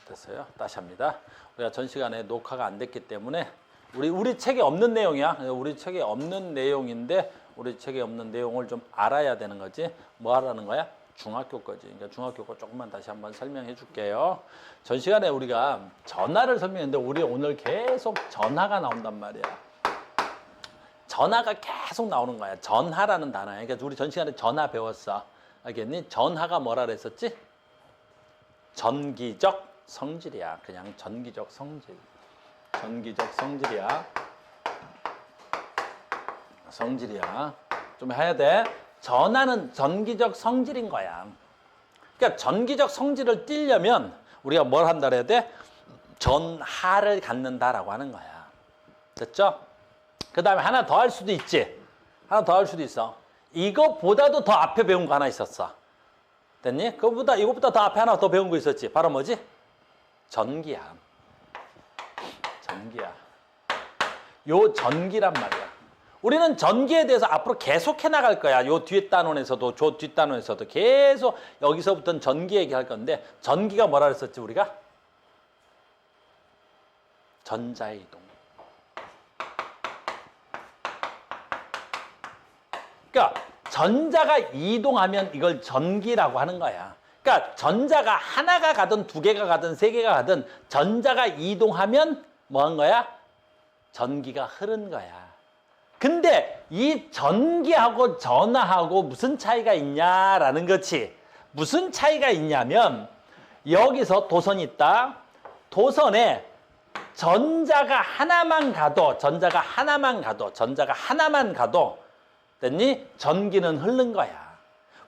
됐어요. 다시 합니다. 우리가 전 시간에 녹화가 안 됐기 때문에 우리 책에 없는 내용이야. 우리 책에 없는 내용인데 우리 책에 없는 내용을 좀 알아야 되는 거지. 뭐 하라는 거야? 중학교 거지. 그러니까 중학교 거 조금만 다시 한번 설명해 줄게요. 전 시간에 우리가 전하를 설명했는데 우리 오늘 계속 전하가 나온단 말이야. 전하가 계속 나오는 거야. 전하라는 단어야. 그러니까 우리 전 시간에 전하 배웠어. 알겠니? 전하가 뭐라 그랬었지? 전기적 성질이야. 그냥 전기적 성질. 전기적 성질이야. 성질이야. 좀 해야 돼. 전하는 전기적 성질인 거야. 그러니까 전기적 성질을 띠려면 우리가 뭘 한다 그래야 돼? 전하를 갖는다라고 하는 거야. 됐죠? 그 다음에 하나 더 할 수도 있지. 하나 더 할 수도 있어. 이거보다도 더 앞에 배운 거 하나 있었어. 됐니? 이거보다 더 앞에 하나 더 배운 거 있었지. 바로 뭐지? 전기야. 전기야. 요 전기란 말이야. 우리는 전기에 대해서 앞으로 계속 해나갈 거야. 요 뒤에 단원에서도, 저 뒷 단원에서도 계속 여기서부터는 전기 얘기할 건데, 전기가 뭐라 그랬었지, 우리가? 전자이동. 그러니까 전자가 이동하면 이걸 전기라고 하는 거야. 그러니까 전자가 하나가 가든 두 개가 가든 세 개가 가든 전자가 이동하면 뭐 한 거야? 전기가 흐른 거야. 근데 이 전기하고 전하하고 무슨 차이가 있냐라는 거지. 무슨 차이가 있냐면 여기서 도선이 있다. 도선에 전자가 하나만 가도 됐니? 전기는 흐른 거야.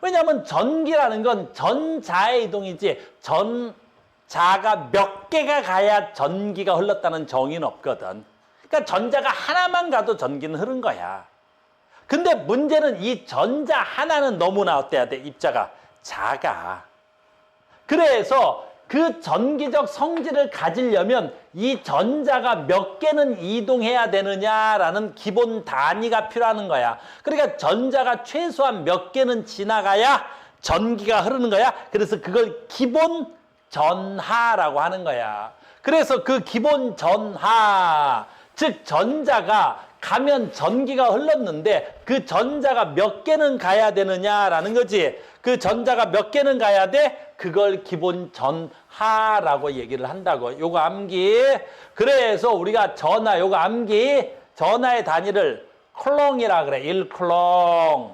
왜냐하면 전기라는 건 전자의 이동이지 전자가 몇 개가 가야 전기가 흘렀다는 정의는 없거든. 그러니까 전자가 하나만 가도 전기는 흐른 거야. 근데 문제는 이 전자 하나는 너무나 어때야 돼? 입자가 작아. 그래서 그 전기적 성질을 가지려면 이 전자가 몇 개는 이동해야 되느냐라는 기본 단위가 필요한 거야. 그러니까 전자가 최소한 몇 개는 지나가야 전기가 흐르는 거야. 그래서 그걸 기본 전하라고 하는 거야. 그래서 그 기본 전하, 즉 전자가 가면 전기가 흘렀는데 그 전자가 몇 개는 가야 되느냐라는 거지. 그 전자가 몇 개는 가야 돼? 그걸 기본 전하라고 얘기를 한다고. 요거 암기. 그래서 우리가 전하, 요거 암기. 전하의 단위를 쿨롱이라 그래. 1쿨롱.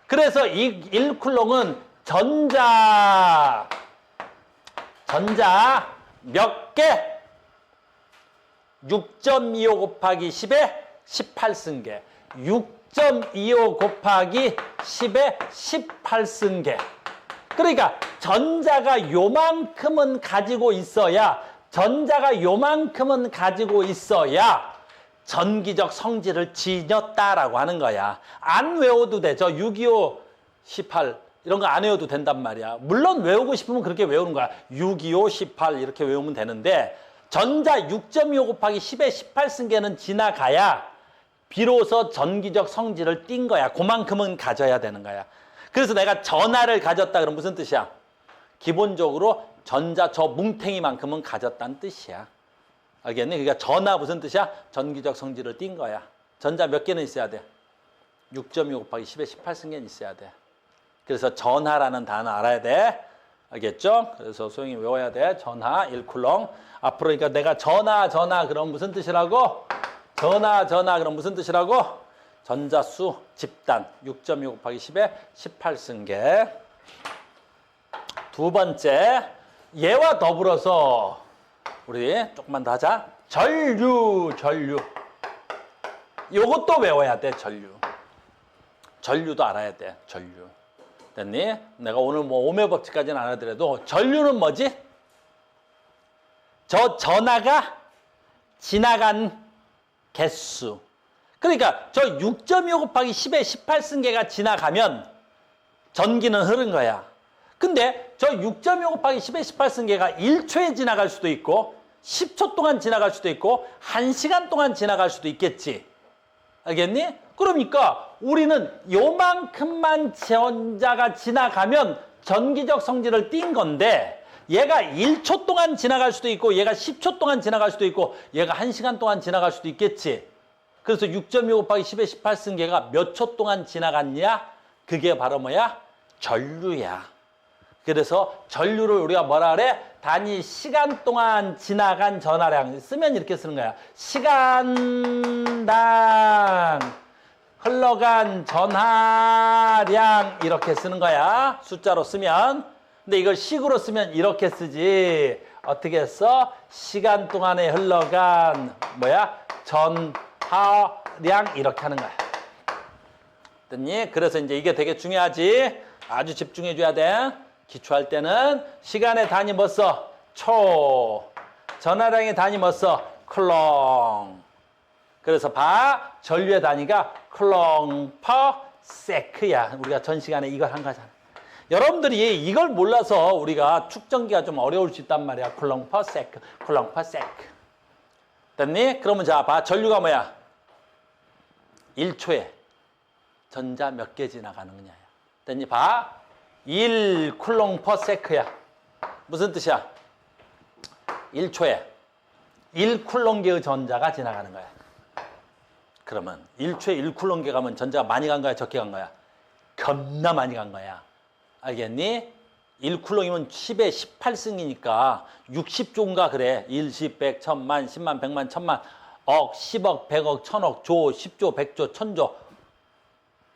그래서 이 1쿨롱은 전자 몇 개? 6.25 곱하기 10에 18승계. 6.25 곱하기 10에 18승계. 그러니까 전자가 요만큼은 가지고 있어야 전기적 성질을 지녔다라고 하는 거야. 안 외워도 돼. 저 625, 18 이런 거 안 외워도 된단 말이야. 물론 외우고 싶으면 그렇게 외우는 거야. 625, 18 이렇게 외우면 되는데 전자 6.25 곱하기 10의 18승계는 지나가야 비로소 전기적 성질을 띈 거야. 그만큼은 가져야 되는 거야. 그래서 내가 전하를 가졌다 그러면 무슨 뜻이야? 기본적으로 전자 저 뭉탱이만큼은 가졌다는 뜻이야. 알겠니? 그러니까 전하 무슨 뜻이야? 전기적 성질을 띈 거야. 전자 몇 개는 있어야 돼? 6.25 곱하기 10의 18승계는 있어야 돼. 그래서 전하라는 단어 알아야 돼. 알겠죠? 그래서 소영이 외워야 돼. 전하 1쿨롱. 앞으로 그러니까 내가 전하 그럼 무슨 뜻이라고? 전하 그럼 무슨 뜻이라고? 전자수 집단 6.25 곱하기 10에 18승계. 두 번째, 얘와 더불어서 우리 조금만 더 하자. 전류. 요것도 외워야 돼. 전류도 알아야 돼. 전류. 됐니? 내가 오늘 뭐 오묘 법칙까지는 안 하더라도 전류는 뭐지? 저 전하가 지나간 개수. 그러니까 저 6.25 곱하기 10의 18승계가 지나가면 전기는 흐른 거야. 근데 저 6.25 곱하기 10의 18승계가 1초에 지나갈 수도 있고 10초 동안 지나갈 수도 있고 1시간 동안 지나갈 수도 있겠지. 알겠니? 그러니까 우리는 요만큼만 전자가 지나가면 전기적 성질을 띈 건데 얘가 1초 동안 지나갈 수도 있고 얘가 10초 동안 지나갈 수도 있고 얘가 1시간 동안 지나갈 수도 있겠지. 그래서 6.25 곱하기 10의 18승계가 몇 초 동안 지나갔냐? 그게 바로 뭐야? 전류야. 그래서 전류를 우리가 뭐라 그래? 단위 시간 동안 지나간 전하량. 쓰면 이렇게 쓰는 거야. 시간당 흘러간 전하량 이렇게 쓰는 거야. 숫자로 쓰면. 근데 이걸 식으로 쓰면 이렇게 쓰지. 어떻게 써? 시간 동안에 흘러간 뭐야? 전하량 이렇게 하는 거야. 됐니? 그래서 이제 이게 되게 중요하지. 아주 집중해 줘야 돼. 기초할 때는 시간의 단위 뭐 써? 초. 전하량의 단위 뭐 써? 쿨롱. 그래서 봐. 전류의 단위가 쿨롱 퍼 세크야. 우리가 전 시간에 이걸 한 거잖아. 여러분들이 이걸 몰라서 우리가 축전기가 좀 어려울 수 있단 말이야. 쿨롱 퍼 세크. 쿨롱 퍼 세크. 됐니? 그러면 자, 봐. 전류가 뭐야? 1초에 전자 몇 개 지나가는 거냐. 됐니? 봐. 1 쿨롱 퍼 세크야. 무슨 뜻이야? 1초에 1 쿨롱계의 전자가 지나가는 거야. 그러면 1초에 1 쿨롱계 가면 전자가 많이 간 거야? 적게 간 거야? 겁나 많이 간 거야. 알겠니? 1 쿨롱이면 10의 18승이니까 60조인가 그래. 1, 10, 100, 1000만, 10만, 100만, 1000만, 억, 10억, 100억, 1000억, 조, 10조, 100조, 1000조.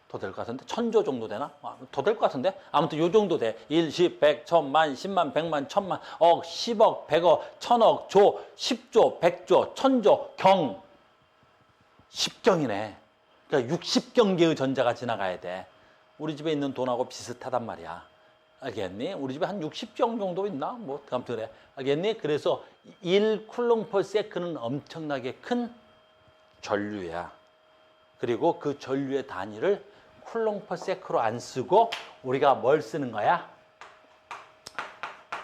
더 될 것 같은데? 1000조 정도 되나? 더 될 것 같은데? 아무튼 요 정도 돼. 1, 10, 100, 1000만, 10만, 100만, 1000만, 억, 10억, 100억, 1000억, 조, 10조, 100조, 1000조, 경. 10경이네. 그러니까 60경계의 전자가 지나가야 돼. 우리 집에 있는 돈하고 비슷하단 말이야. 알겠니? 우리 집에 한 60경 정도 있나? 뭐, 아무튼 그래. 알겠니? 그래서 1 쿨롱 퍼 세크는 엄청나게 큰 전류야. 그리고 그 전류의 단위를 쿨롱 퍼 세크로 안 쓰고 우리가 뭘 쓰는 거야?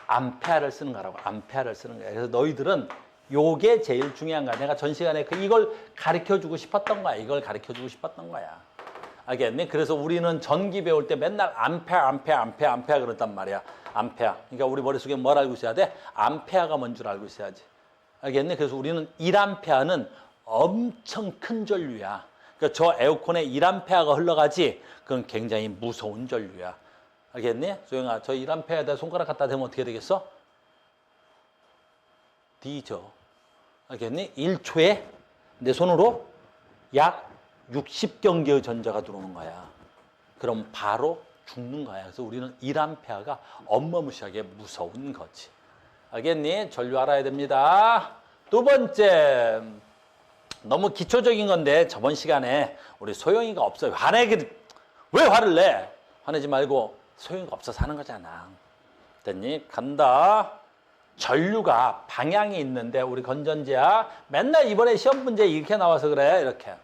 암페어를 쓰는 거라고. 암페어를 쓰는 거야. 그래서 너희들은 요게 제일 중요한 거야. 내가 전 시간에 이걸 가르쳐주고 싶었던 거야. 이걸 가르쳐주고 싶었던 거야. 알겠니? 그래서 우리는 전기 배울 때 맨날 암페어 그랬단 말이야. 암페어. 그러니까 우리 머릿속에 뭘 알고 있어야 돼? 암페어가 뭔 줄 알고 있어야지. 알겠니? 그래서 우리는 1암페어는 엄청 큰 전류야. 그러니까 저 에어컨에 1암페어가 흘러가지. 그건 굉장히 무서운 전류야. 알겠니? 소영아, 저 1암페어에다 손가락 갖다 대면 어떻게 되겠어? 뒤져. 알겠니? 1초에 내 손으로 약 60경계의 전자가 들어오는 거야. 그럼 바로 죽는 거야. 그래서 우리는 1암페어가 어마무시하게 무서운 거지. 알겠니? 전류 알아야 됩니다. 두 번째, 너무 기초적인 건데 저번 시간에 우리 소영이가 없어요. 왜 화를 내? 화내지 말고 소영이가 없어서 하는 거잖아. 됐니? 간다. 전류가 방향이 있는데 우리 건전지야 맨날 이번에 시험 문제 이렇게 나와서 그래. 이렇게.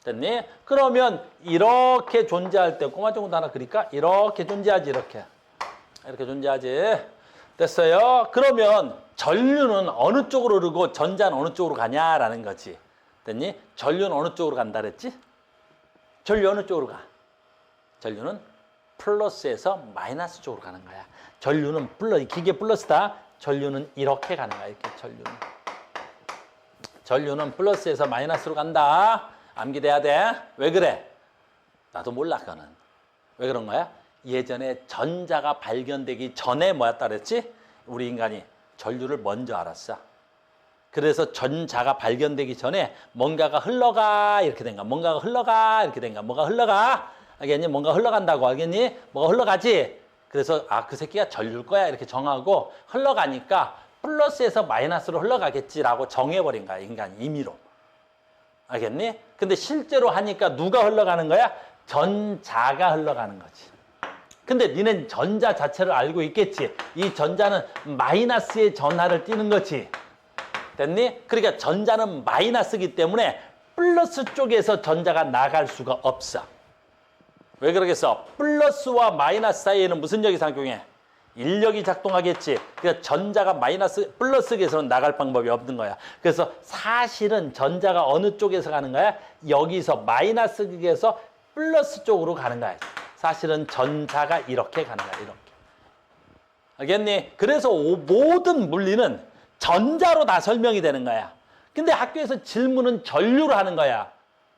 됐니? 그러면 이렇게 존재할 때 꼬마 정도 하나 그릴까? 이렇게 존재하지. 이렇게 존재하지. 됐어요? 그러면 전류는 어느 쪽으로 흐르고 전자는 어느 쪽으로 가냐라는 거지. 됐니? 전류는 어느 쪽으로 간다 그랬지? 전류 어느 쪽으로 가? 전류는 플러스에서 마이너스 쪽으로 가는 거야. 전류는 기계 플러스다. 전류는 이렇게 가는 거야. 이렇게 전류는 플러스에서 마이너스로 간다. 암기돼야 돼. 왜 그래? 나도 몰라 그거는. 왜 그런 거야? 예전에 전자가 발견되기 전에 뭐였다 그랬지? 우리 인간이 전류를 먼저 알았어. 그래서 전자가 발견되기 전에 뭔가가 흘러가 이렇게 된 거야. 뭔가가 흘러가 이렇게 된 거야. 뭐가 흘러가? 알겠니? 뭔가 흘러간다고 알겠니? 뭐가 흘러가지? 그래서 그 새끼가 전류일 거야 이렇게 정하고 흘러가니까 플러스에서 마이너스로 흘러가겠지라고 정해버린 거야. 인간이 임의로. 알겠니? 근데 실제로 하니까 누가 흘러가는 거야? 전자가 흘러가는 거지. 근데 니는 전자 자체를 알고 있겠지. 이 전자는 마이너스의 전하를 띠는 거지. 됐니? 그러니까 전자는 마이너스이기 때문에 플러스 쪽에서 전자가 나갈 수가 없어. 왜 그러겠어? 플러스와 마이너스 사이에는 무슨力이 작용해? 인력이 작동하겠지. 그러니까 전자가 플러스에서는 나갈 방법이 없는 거야. 그래서 사실은 전자가 어느 쪽에서 가는 거야? 여기서 마이너스 극에서 플러스 쪽으로 가는 거야. 사실은 전자가 이렇게 가는 거야. 이렇게. 알겠니? 그래서 모든 물리는 전자로 다 설명이 되는 거야. 근데 학교에서 질문은 전류로 하는 거야.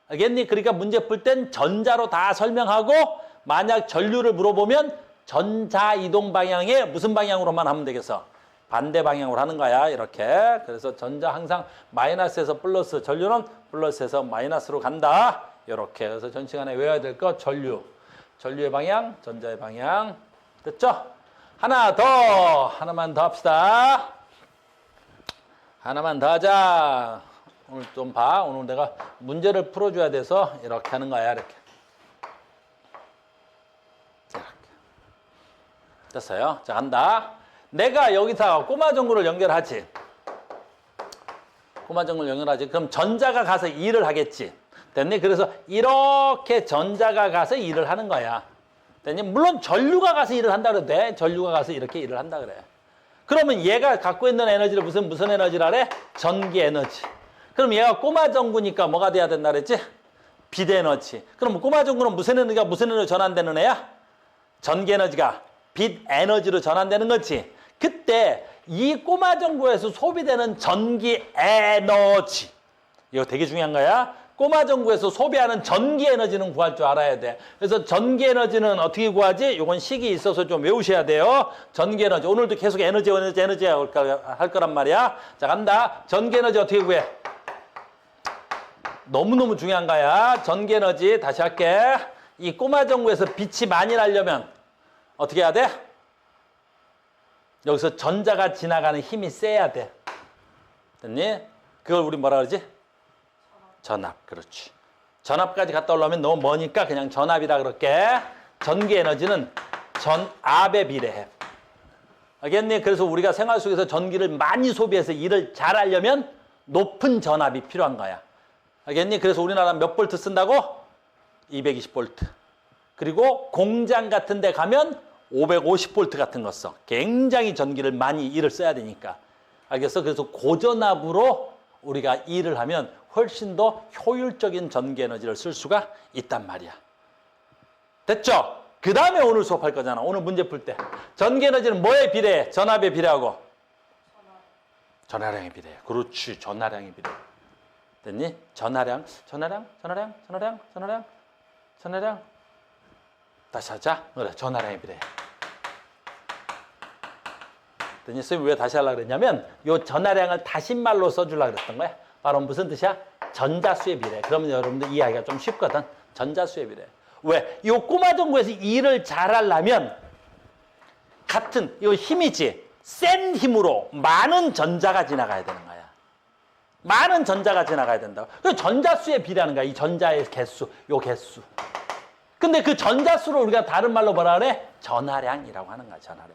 알겠니? 그러니까 문제 풀 땐 전자로 다 설명하고 만약 전류를 물어보면 전자 이동 방향에 무슨 방향으로만 하면 되겠어? 반대 방향으로 하는 거야. 이렇게. 그래서 전자 항상 마이너스에서 플러스, 전류는 플러스에서 마이너스로 간다. 이렇게. 그래서 전 시간에 외워야 될 거 전류. 전류의 방향, 전자의 방향. 됐죠? 하나만 더 합시다. 하나만 더 하자. 오늘 좀 봐. 오늘 내가 문제를 풀어줘야 돼서 이렇게 하는 거야. 이렇게. 됐어요. 자, 간다. 내가 여기서 꼬마 전구를 연결하지. 꼬마 전구를 연결하지. 그럼 전자가 가서 일을 하겠지. 됐니? 그래서 이렇게 전자가 가서 일을 하는 거야. 됐니? 물론 전류가 가서 일을 한다 그래도 돼. 전류가 가서 이렇게 일을 한다 그래. 그러면 얘가 갖고 있는 에너지를 무슨 에너지라 그래? 전기 에너지. 그럼 얘가 꼬마 전구니까 뭐가 돼야 된다 그랬지? 빛 에너지. 그럼 꼬마 전구는 무슨 에너지로 전환되는 애야? 전기 에너지가 빛 에너지로 전환되는 거지. 그때 이 꼬마 전구에서 소비되는 전기 에너지. 이거 되게 중요한 거야. 꼬마 전구에서 소비하는 전기 에너지는 구할 줄 알아야 돼. 그래서 전기 에너지는 어떻게 구하지? 이건 식이 있어서 좀 외우셔야 돼요. 전기 에너지. 오늘도 계속 에너지 할 거란 말이야. 자, 간다. 전기 에너지 어떻게 구해? 너무너무 중요한 거야. 전기 에너지 다시 할게. 이 꼬마 전구에서 빛이 많이 나려면 어떻게 해야 돼? 여기서 전자가 지나가는 힘이 세야 돼. 됐니? 그걸 우리 뭐라 그러지? 전압. 그렇지. 전압까지 갔다 오려면 너무 머니까 그냥 전압이라 그럴게. 전기 에너지는 전압에 비례해. 알겠니? 그래서 우리가 생활 속에서 전기를 많이 소비해서 일을 잘 하려면 높은 전압이 필요한 거야. 알겠니? 그래서 우리나라 몇 볼트 쓴다고? 220볼트. 그리고 공장 같은 데 가면 550볼트 같은 거 써. 굉장히 전기를 많이 일을 써야 되니까. 알겠어? 그래서 고전압으로 우리가 일을 하면 훨씬 더 효율적인 전기 에너지를 쓸 수가 있단 말이야. 됐죠? 그 다음에 오늘 수업할 거잖아. 오늘 문제 풀 때. 전기 에너지는 뭐에 비례해? 전압에 비례하고? 전하량에 비례해. 그렇지. 전하량에 비례해. 됐니? 전하량. 다시 하자. 그래. 전하량에 비례해. 됐니? 선생님이 왜 다시 하려고 그랬냐면 이 전하량을 다신말로 써주려고 그랬던 거야. 바로 무슨 뜻이야? 전자수에 비례해. 그러면 여러분들 이해하기가 좀 쉽거든. 전자수에 비례해. 왜? 이 꼬마 전구에서 일을 잘하려면 같은 이 힘이지. 센 힘으로 많은 전자가 지나가야 되는 거야. 많은 전자가 지나가야 된다고. 그 전자수에 비례하는 거야. 이 전자의 개수, 요 개수. 근데 그 전자수를 우리가 다른 말로 뭐라 그래? 전하량이라고 하는 거야. 전하량.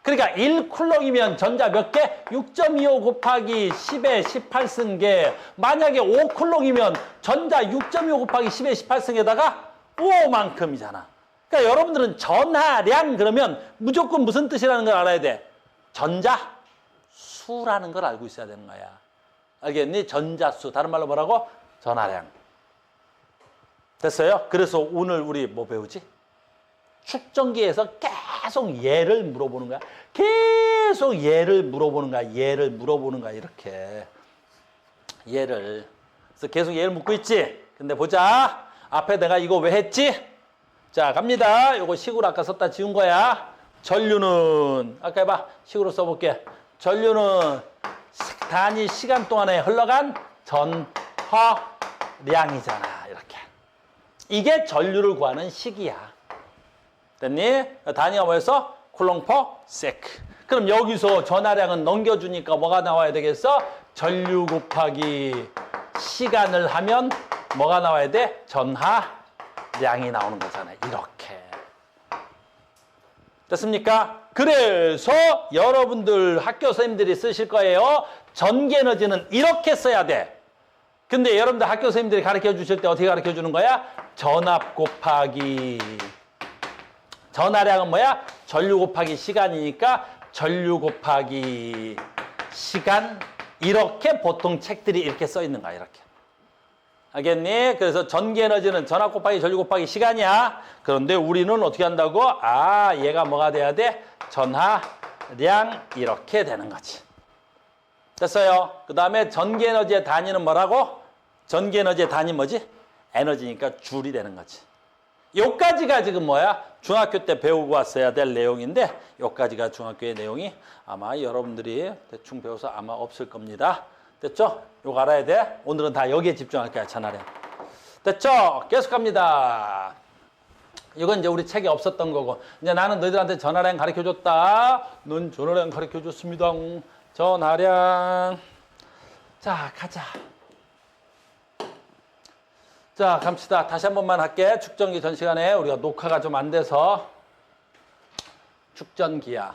그러니까 1쿨롱이면 전자 몇 개? 6.25 곱하기 10의 18승계. 만약에 5쿨롱이면 전자 6.25 곱하기 10의 18승에다가 5만큼이잖아. 그러니까 여러분들은 전하량 그러면 무조건 무슨 뜻이라는 걸 알아야 돼. 전자수라는 걸 알고 있어야 되는 거야. 알겠니? 전자수. 다른 말로 뭐라고? 전하량. 됐어요? 그래서 오늘 우리 뭐 배우지? 축전기에서 계속 얘를 물어보는 거야. 계속 얘를 물어보는 거야. 얘를 물어보는 거야. 이렇게. 얘를. 그래서 계속 얘를 묻고 있지? 근데 보자. 앞에 내가 이거 왜 했지? 자, 갑니다. 이거 식으로 아까 썼다 지운 거야. 전류는, 아까 해봐. 식으로 써볼게. 전류는 단위 시간 동안에 흘러간 전하량이잖아. 이렇게. 이게 전류를 구하는 식이야. 됐니? 단위가 뭐였어? 쿨롱 퍼 세크. 그럼 여기서 전하량은 넘겨주니까 뭐가 나와야 되겠어? 전류 곱하기 시간을 하면 뭐가 나와야 돼? 전하량이 나오는 거잖아요. 이렇게. 됐습니까? 그래서 여러분들 학교 선생님들이 쓰실 거예요. 전기 에너지는 이렇게 써야 돼. 근데 여러분들 학교 선생님들이 가르쳐 주실 때 어떻게 가르쳐 주는 거야? 전압 곱하기 전하량은 뭐야? 전류 곱하기 시간이니까 전류 곱하기 시간. 이렇게 보통 책들이 이렇게 써 있는 거야. 이렇게. 알겠니? 그래서 전기 에너지는 전압 곱하기 전류 곱하기 시간이야. 그런데 우리는 어떻게 한다고? 아, 얘가 뭐가 돼야 돼? 전하량이 량 이렇게 되는 거지. 됐어요. 그 다음에 전기에너지의 단위는 뭐라고? 전기에너지의 단위 뭐지? 에너지니까 줄이 되는 거지. 요까지가 지금 뭐야? 중학교 때 배우고 왔어야 될 내용인데 요까지가 중학교의 내용이 아마 여러분들이 대충 배워서 아마 없을 겁니다. 됐죠? 요거 알아야 돼. 오늘은 다 여기에 집중할 거야, 전화량. 됐죠? 계속 갑니다. 이건 이제 우리 책에 없었던 거고 이제 나는 너희들한테 전화량 가르쳐줬다. 넌 전화량 가르쳐줬습니다. 전화량. 자, 가자. 자, 갑시다. 다시 한 번만 할게. 축전기 전 시간에 우리가 녹화가 좀 안 돼서. 축전기야.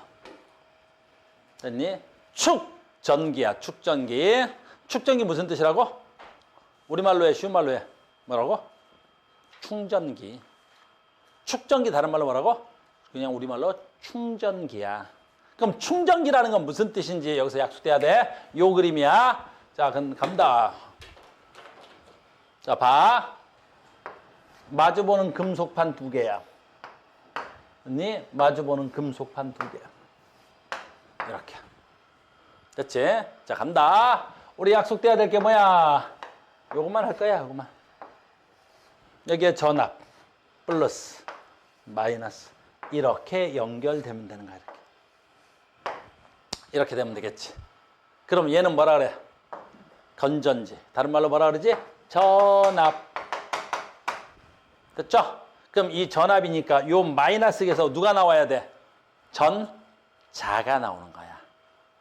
됐니? 축전기야. 축전기. 축전기 무슨 뜻이라고? 우리말로 해, 쉬운 말로 해. 뭐라고? 충전기. 축전기 다른 말로 뭐라고? 그냥 우리말로 충전기야. 그럼 충전기라는 건 무슨 뜻인지 여기서 약속돼야 돼. 요 그림이야. 자, 그럼 갑니다. 자, 봐. 마주보는 금속판 두 개야. 아니, 마주보는 금속판 두 개야. 이렇게. 됐지? 자, 간다. 우리 약속돼야 될 게 뭐야? 요것만 할 거야, 요것만. 여기에 전압, 플러스, 마이너스. 이렇게 연결되면 되는 거야, 이렇게. 이렇게 되면 되겠지. 그럼 얘는 뭐라 그래? 건전지. 다른 말로 뭐라 그러지? 전압. 됐죠? 그럼 이 전압이니까 요 마이너스에서 누가 나와야 돼? 전자가 나오는 거야.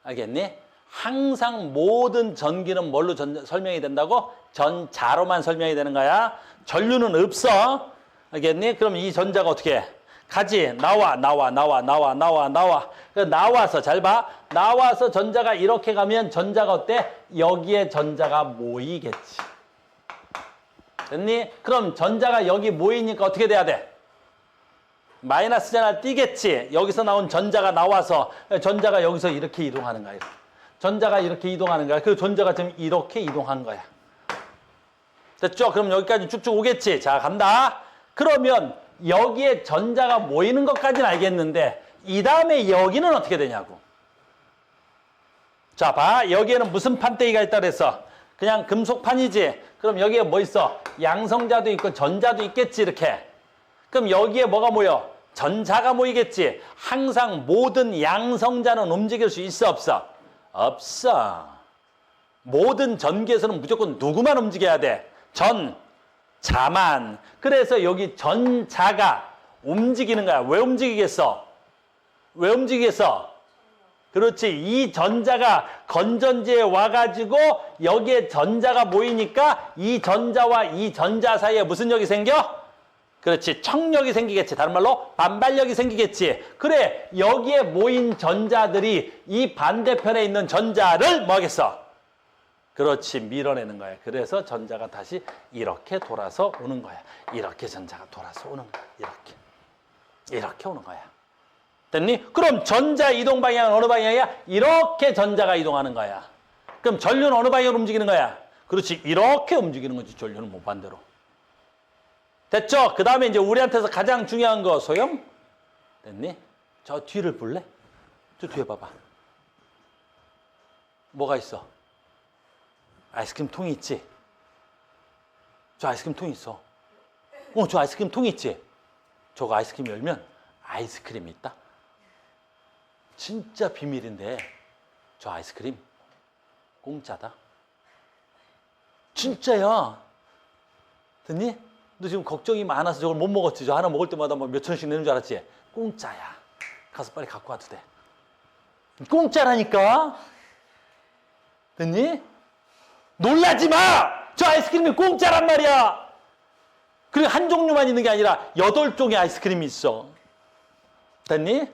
알겠니? 항상 모든 전기는 뭘로 설명이 된다고? 전자로만 설명이 되는 거야. 전류는 없어. 알겠니? 그럼 이 전자가 어떻게 해? 가지. 나와. 나와서 잘 봐. 나와서 전자가 이렇게 가면 전자가 어때? 여기에 전자가 모이겠지. 됐니? 그럼 전자가 여기 모이니까 어떻게 돼야 돼? 마이너스잖아. 뛰겠지. 여기서 나온 전자가 나와서 전자가 여기서 이렇게 이동하는 거야. 전자가 이렇게 이동하는 거야. 그 전자가 지금 이렇게 이동한 거야. 됐죠? 그럼 여기까지 쭉쭉 오겠지. 자, 간다. 그러면 여기에 전자가 모이는 것까지는 알겠는데 이 다음에 여기는 어떻게 되냐고. 자, 봐. 여기에는 무슨 판때기가 있다 그랬어? 그냥 금속판이지. 그럼 여기에 뭐 있어? 양성자도 있고 전자도 있겠지, 이렇게. 그럼 여기에 뭐가 모여? 전자가 모이겠지. 항상 모든 양성자는 움직일 수 있어, 없어? 없어. 모든 전기에서는 무조건 누구만 움직여야 돼? 전자만. 그래서 여기 전자가 움직이는 거야. 왜 움직이겠어? 왜 움직이겠어? 그렇지. 이 전자가 건전지에 와가지고 여기에 전자가 모이니까 이 전자와 이 전자 사이에 무슨 역이 생겨? 그렇지. 청력이 생기겠지. 다른 말로 반발력이 생기겠지. 그래. 여기에 모인 전자들이 이 반대편에 있는 전자를 뭐 하겠어? 그렇지. 밀어내는 거야. 그래서 전자가 다시 이렇게 돌아서 오는 거야. 이렇게 전자가 돌아서 오는 거야. 이렇게. 이렇게 오는 거야. 됐니? 그럼 전자 이동 방향은 어느 방향이야? 이렇게 전자가 이동하는 거야. 그럼 전류는 어느 방향으로 움직이는 거야? 그렇지. 이렇게 움직이는 거지. 전류는 뭐 반대로. 됐죠? 그 다음에 이제 우리한테서 가장 중요한 거 소영? 됐니? 저 뒤를 볼래? 저 뒤에 봐봐. 뭐가 있어? 아이스크림 통이 있지? 저 아이스크림 통이 있어. 저 아이스크림 통이 있지? 저거 아이스크림 열면 아이스크림이 있다? 진짜 비밀인데 저 아이스크림 공짜다. 진짜야. 됐니? 너 지금 걱정이 많아서 저걸 못 먹었지. 저 하나 먹을 때마다 뭐 몇천 원씩 내는 줄 알았지? 공짜야. 가서 빨리 갖고 와도 돼. 공짜라니까. 됐니? 놀라지 마! 저 아이스크림이 공짜란 말이야. 그리고 한 종류만 있는 게 아니라 8종의 아이스크림이 있어. 됐니?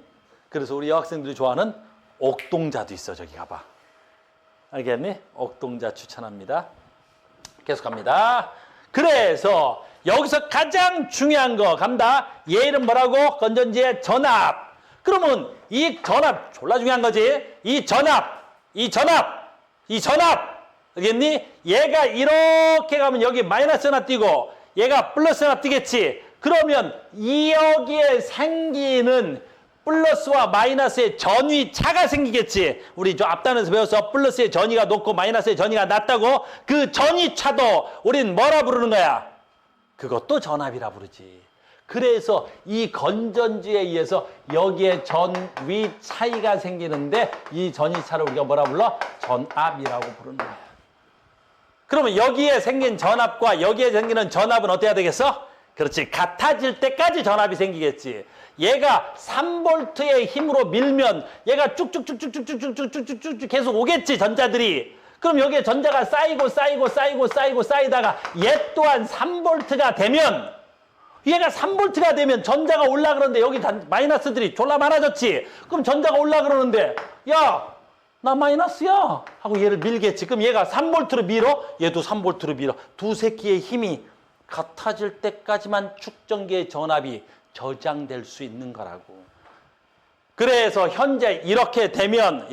그래서 우리 여학생들이 좋아하는 옥동자도 있어. 저기 가봐. 알겠니? 옥동자 추천합니다. 계속 갑니다. 그래서 여기서 가장 중요한 거 갑니다. 얘 이름 뭐라고? 건전지의 전압. 그러면 이 전압 졸라 중요한 거지. 이 전압. 알겠니? 얘가 이렇게 가면 여기 마이너스 하나 띄고 얘가 플러스 하나 띄겠지. 그러면 이 여기에 생기는 플러스와 마이너스의 전위차가 생기겠지. 우리 저 앞단에서 배워서 플러스의 전위가 높고 마이너스의 전위가 낮다고. 그 전위차도 우린 뭐라 부르는 거야? 그것도 전압이라 부르지. 그래서 이 건전지에 의해서 여기에 전위 차이가 생기는데 이 전위차를 우리가 뭐라 불러? 전압이라고 부르는 거야. 그러면 여기에 생긴 전압과 여기에 생기는 전압은 어때야 되겠어? 그렇지. 같아질 때까지 전압이 생기겠지. 얘가 3V의 힘으로 밀면 얘가 쭉쭉쭉쭉쭉쭉쭉쭉쭉 계속 오겠지, 전자들이. 그럼 여기에 전자가 쌓이다가 얘 또한 3V가 되면 얘가 3V가 되면 전자가 올라 그러는데 여기 마이너스들이 졸라 많아졌지. 그럼 전자가 올라 그러는데 야, 나 마이너스야 하고 얘를 밀겠지. 그럼 얘가 3V로 밀어, 얘도 3V로 밀어. 두 새끼의 힘이 같아질 때까지만 축전기의 전압이 저장될 수 있는 거라고. 그래서 현재 이렇게 되면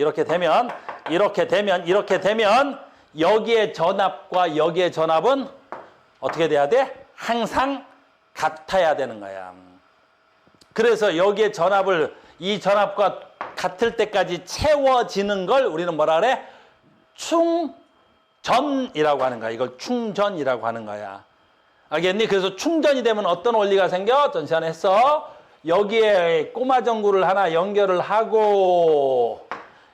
여기의 전압과 여기의 전압은 어떻게 돼야 돼? 항상 같아야 되는 거야. 그래서 여기의 전압을 이 전압과 같을 때까지 채워지는 걸 우리는 뭐라 그래? 충전이라고 하는 거야. 이걸 충전이라고 하는 거야. 알겠니? 그래서 충전이 되면 어떤 원리가 생겨? 전 시간에 했어. 여기에 꼬마 전구를 하나 연결을 하고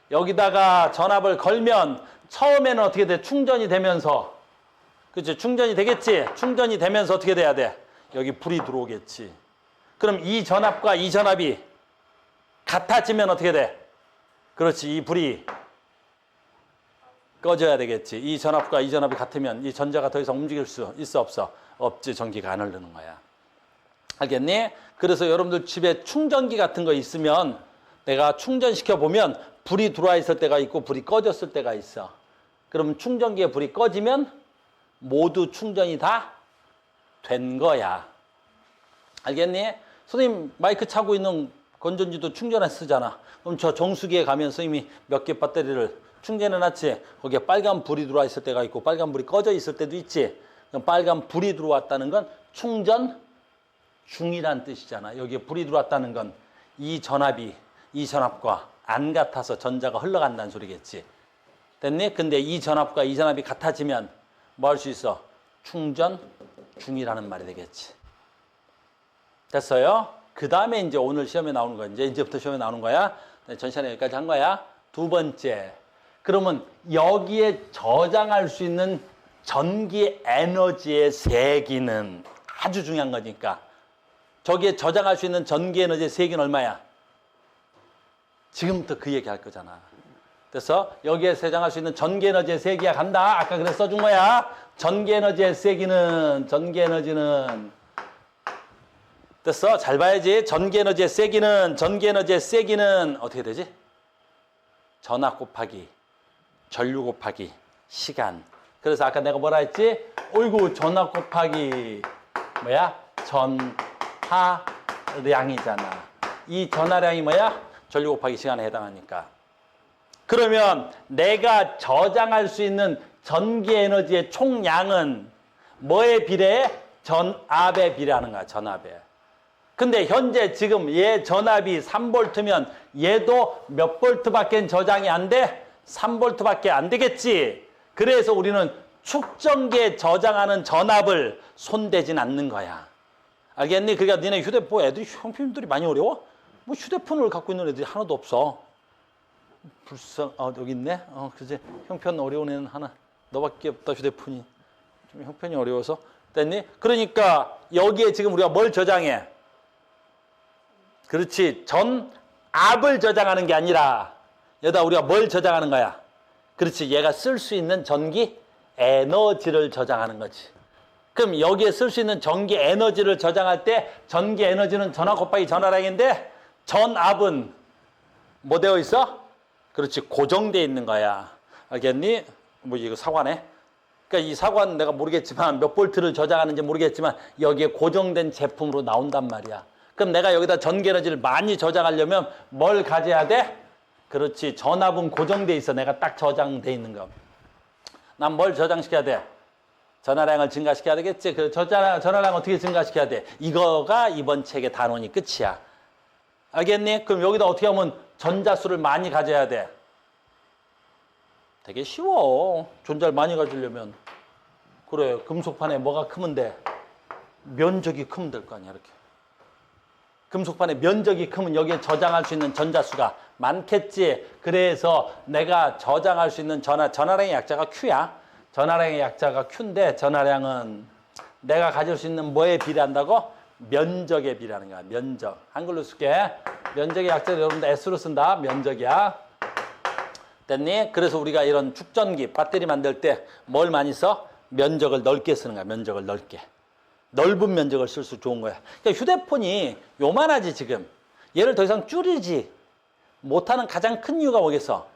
여기다가 전압을 걸면 처음에는 어떻게 돼? 충전이 되면서, 그치? 충전이 되겠지? 충전이 되면서 어떻게 돼야 돼? 여기 불이 들어오겠지. 그럼 이 전압과 이 전압이 같아지면 어떻게 돼? 그렇지. 이 불이 꺼져야 되겠지. 이 전압과 이 전압이 같으면 이 전자가 더 이상 움직일 수 있어, 없어? 없지. 전기가 안 흐르는 거야. 알겠니? 그래서 여러분들 집에 충전기 같은 거 있으면 내가 충전시켜 보면 불이 들어와 있을 때가 있고 불이 꺼졌을 때가 있어. 그럼 충전기에 불이 꺼지면 모두 충전이 다 된 거야. 알겠니? 선생님 마이크 차고 있는 건전지도 충전해 쓰잖아. 그럼 저 정수기에 가면 선생님이 몇 개 배터리를 충전해 놨지. 거기에 빨간 불이 들어와 있을 때가 있고 빨간 불이 꺼져 있을 때도 있지. 그럼 빨간 불이 들어왔다는 건 충전 중이란 뜻이잖아. 여기에 불이 들어왔다는 건 이 전압이 이 전압과 안 같아서 전자가 흘러간다는 소리겠지. 됐니? 근데 이 전압과 이 전압이 같아지면 뭐 할 수 있어? 충전 중이라는 말이 되겠지. 됐어요? 그 다음에 이제 오늘 시험에 나오는 거야. 이제부터 시험에 나오는 거야. 전 시간에 여기까지 한 거야. 두 번째. 그러면 여기에 저장할 수 있는 전기 에너지의 세기는 아주 중요한 거니까. 저기에 저장할 수 있는 전기 에너지의 세기는 얼마야? 지금부터 그 얘기 할 거잖아. 그래서 여기에 저장할 수 있는 전기 에너지의 세기가 간다. 아까 그래서 써준 거야. 전기 에너지의 세기는, 전기 에너지는. 됐어? 잘 봐야지. 전기 에너지의 세기는 어떻게 되지? 전압 곱하기, 전류 곱하기, 시간. 그래서 아까 내가 뭐라 했지? 어이구, 전압 곱하기, 뭐야? 전하량이잖아. 이 전하량이 뭐야? 전류 곱하기 시간에 해당하니까. 그러면 내가 저장할 수 있는 전기 에너지의 총량은 뭐에 비례해? 전압에 비례하는 거야, 전압에. 근데 현재 지금 얘 전압이 3V면 얘도 몇 볼트밖에 저장이 안 돼? 3V밖에 안 되겠지. 그래서 우리는 축전기에 저장하는 전압을 손대진 않는 거야. 알겠니? 그러니까 니네 휴대폰 애들이 형편들이 많이 어려워? 뭐 휴대폰을 갖고 있는 애들이 하나도 없어. 여기 있네? 그지? 형편 어려운 애는 하나. 너밖에 없다, 휴대폰이. 좀 형편이 어려워서. 됐니? 그러니까 여기에 지금 우리가 뭘 저장해? 그렇지. 전압을 저장하는 게 아니라 여기다 우리가 뭘 저장하는 거야? 그렇지. 얘가 쓸 수 있는 전기 에너지를 저장하는 거지. 그럼 여기에 쓸 수 있는 전기 에너지를 저장할 때 전기 에너지는 전압 곱하기 전하량인데 전압은 뭐 되어 있어? 그렇지. 고정되어 있는 거야. 알겠니? 뭐 이거 사과네. 그러니까 이 사과는 내가 모르겠지만 몇 볼트를 저장하는지 모르겠지만 여기에 고정된 제품으로 나온단 말이야. 그럼 내가 여기다 전기 에너지를 많이 저장하려면 뭘 가져야 돼? 그렇지. 전압은 고정돼 있어. 내가 딱 저장돼 있는 거. 난 뭘 저장시켜야 돼? 전하량을 증가시켜야 되겠지. 그 전하량 어떻게 증가시켜야 돼? 이거가 이번 책의 단원이 끝이야. 알겠니? 그럼 여기다 어떻게 하면 전자수를 많이 가져야 돼? 되게 쉬워. 전자를 많이 가지려면. 그래, 금속판에 뭐가 크면 돼? 면적이 크면 될 거 아니야, 이렇게. 금속판에 면적이 크면 여기에 저장할 수 있는 전자수가 많겠지. 그래서 내가 저장할 수 있는 전하량의 약자가 Q야. 전하량의 약자가 Q인데 전하량은 내가 가질 수 있는 뭐에 비례한다고? 면적에 비례하는 거야. 면적. 한글로 쓸게. 면적의 약자를 여러분들 S로 쓴다. 면적이야. 됐니? 그래서 우리가 이런 축전기, 배터리 만들 때 뭘 많이 써? 면적을 넓게 쓰는 거야. 면적을 넓게. 넓은 면적을 쓸 수 좋은 거야. 그러니까 휴대폰이 요만하지 지금. 얘를 더 이상 줄이지 못하는 가장 큰 이유가 뭐겠어?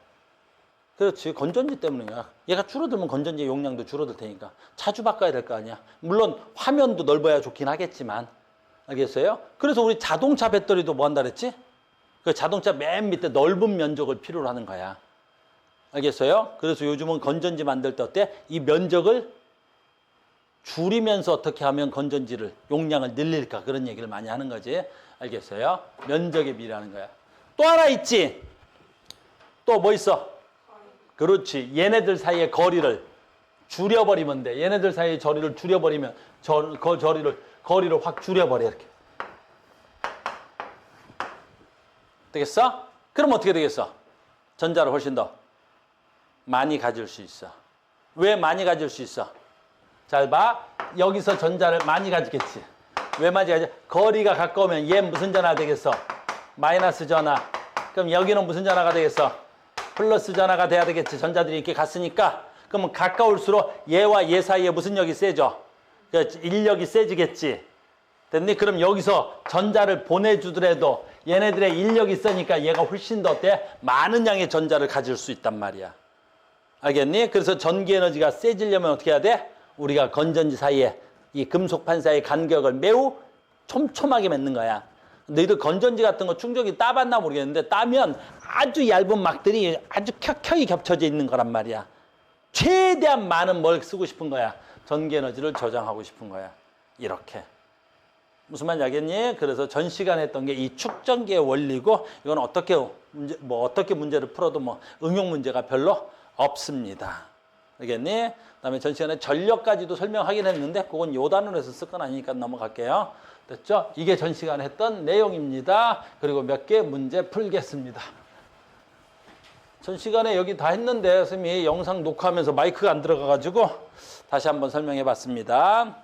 그렇지. 건전지 때문이야. 얘가 줄어들면 건전지 용량도 줄어들 테니까. 자주 바꿔야 될 거 아니야. 물론 화면도 넓어야 좋긴 하겠지만. 알겠어요? 그래서 우리 자동차 배터리도 뭐 한다 그랬지? 그 자동차 맨 밑에 넓은 면적을 필요로 하는 거야. 알겠어요? 그래서 요즘은 건전지 만들 때 어때? 이 면적을 줄이면서 어떻게 하면 건전지를 용량을 늘릴까 그런 얘기를 많이 하는 거지. 알겠어요? 면적에 비례하는 거야. 또 하나 있지. 또 뭐 있어? 그렇지. 얘네들 사이의 거리를 줄여버리면 돼. 얘네들 사이의 거리를 줄여버리면 거리를 확 줄여버려 이렇게. 되겠어? 그럼 어떻게 되겠어? 전자를 훨씬 더 많이 가질 수 있어. 왜 많이 가질 수 있어? 잘 봐. 여기서 전자를 많이 가지겠지. 왜 많이 가지? 거리가 가까우면 얘 무슨 전화 되겠어? 마이너스 전화. 그럼 여기는 무슨 전화가 되겠어? 플러스 전화가 돼야 되겠지. 전자들이 이렇게 갔으니까. 그러면 가까울수록 얘와 얘 사이에 무슨 역이 세져? 인력이 세지겠지. 됐니? 그럼 여기서 전자를 보내주더라도 얘네들의 인력이 세니까 얘가 훨씬 더 어때? 많은 양의 전자를 가질 수 있단 말이야. 알겠니? 그래서 전기 에너지가 세지려면 어떻게 해야 돼? 우리가 건전지 사이에 이 금속판 사이의 간격을 매우 촘촘하게 맺는 거야. 너희들 건전지 같은 거 충전기 따봤나 모르겠는데 따면 아주 얇은 막들이 아주 켜켜이 겹쳐져 있는 거란 말이야. 최대한 많은 뭘 쓰고 싶은 거야. 전기 에너지를 저장하고 싶은 거야. 이렇게. 무슨 말인지 알겠니? 그래서 전 시간에 했던 게 이 축전기의 원리고 이건 어떻게 문제를 풀어도 뭐 응용 문제가 별로 없습니다. 알겠니? 그다음에 전 시간에 전력까지도 설명하긴 했는데 그건 요 단원에서 쓸 건 아니니까 넘어갈게요. 됐죠? 이게 전 시간에 했던 내용입니다. 그리고 몇 개 문제 풀겠습니다. 전 시간에 여기 다 했는데 선생님이 영상 녹화하면서 마이크가 안 들어가가지고 다시 한번 설명해 봤습니다.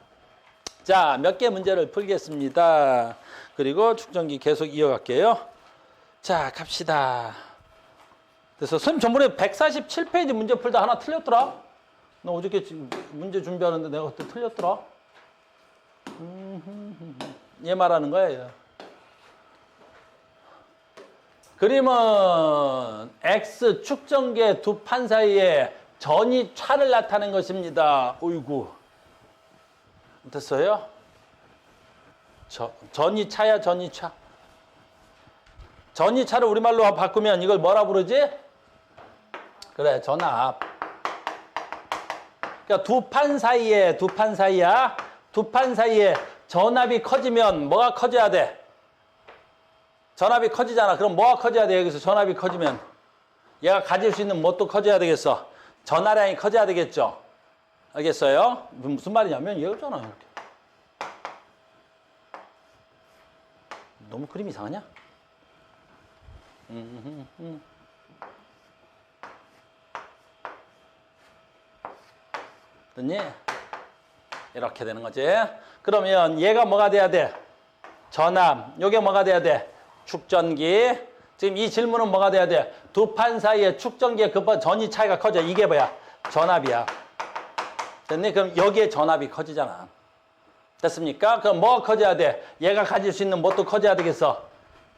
자, 몇 개 문제를 풀겠습니다. 그리고 축전기 계속 이어갈게요. 자, 갑시다. 그래서 선생님 전번에 147페이지 문제 풀다 하나 틀렸더라? 나 어저께 문제 준비하는데 내가 그때 틀렸더라? 얘 말하는 거야, 얘. 그림은 X 축전기의 두 판 사이에 전이 차를 나타낸 것입니다. 어이구. 됐어요? 전이 차야, 전이 차. 전이 차를 우리말로 바꾸면 이걸 뭐라 부르지? 그래, 전압. 그러니까 두 판 사이에 전압이 커지면 뭐가 커져야 돼? 전압이 커지잖아. 그럼 뭐가 커져야 돼? 여기서 전압이 커지면 얘가 가질 수 있는 뭣도 커져야 되겠어? 전하량이 커져야 되겠죠? 알겠어요? 무슨 말이냐면 얘잖아, 이렇게. 너무 그림이 이상하냐? 됐니? 이렇게 되는 거지. 그러면 얘가 뭐가 돼야 돼? 전압. 요게 뭐가 돼야 돼? 축전기. 지금 이 질문은 뭐가 돼야 돼? 두 판 사이에 축전기의 전이 차이가 커져. 이게 뭐야? 전압이야. 됐니? 그럼 여기에 전압이 커지잖아. 됐습니까? 그럼 뭐가 커져야 돼? 얘가 가질 수 있는 뭣도 커져야 되겠어?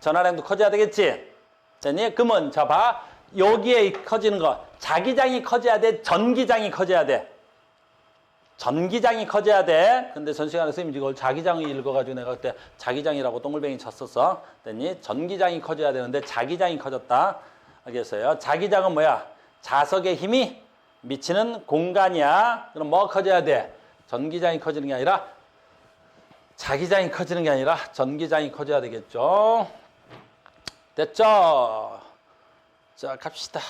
전하량도 커져야 되겠지? 됐니? 그러면 자 봐. 여기에 커지는 거. 자기장이 커져야 돼? 전기장이 커져야 돼? 전기장이 커져야 돼. 근데 전 시간에 선생님이 이걸 자기장을 읽어가지고 내가 그때 자기장이라고 동글뱅이 쳤었어. 됐니? 전기장이 커져야 되는데 자기장이 커졌다. 알겠어요? 자기장은 뭐야? 자석의 힘이 미치는 공간이야. 그럼 뭐가 커져야 돼? 전기장이 커지는 게 아니라 자기장이 커지는 게 아니라 전기장이 커져야 되겠죠. 됐죠? 자, 갑시다.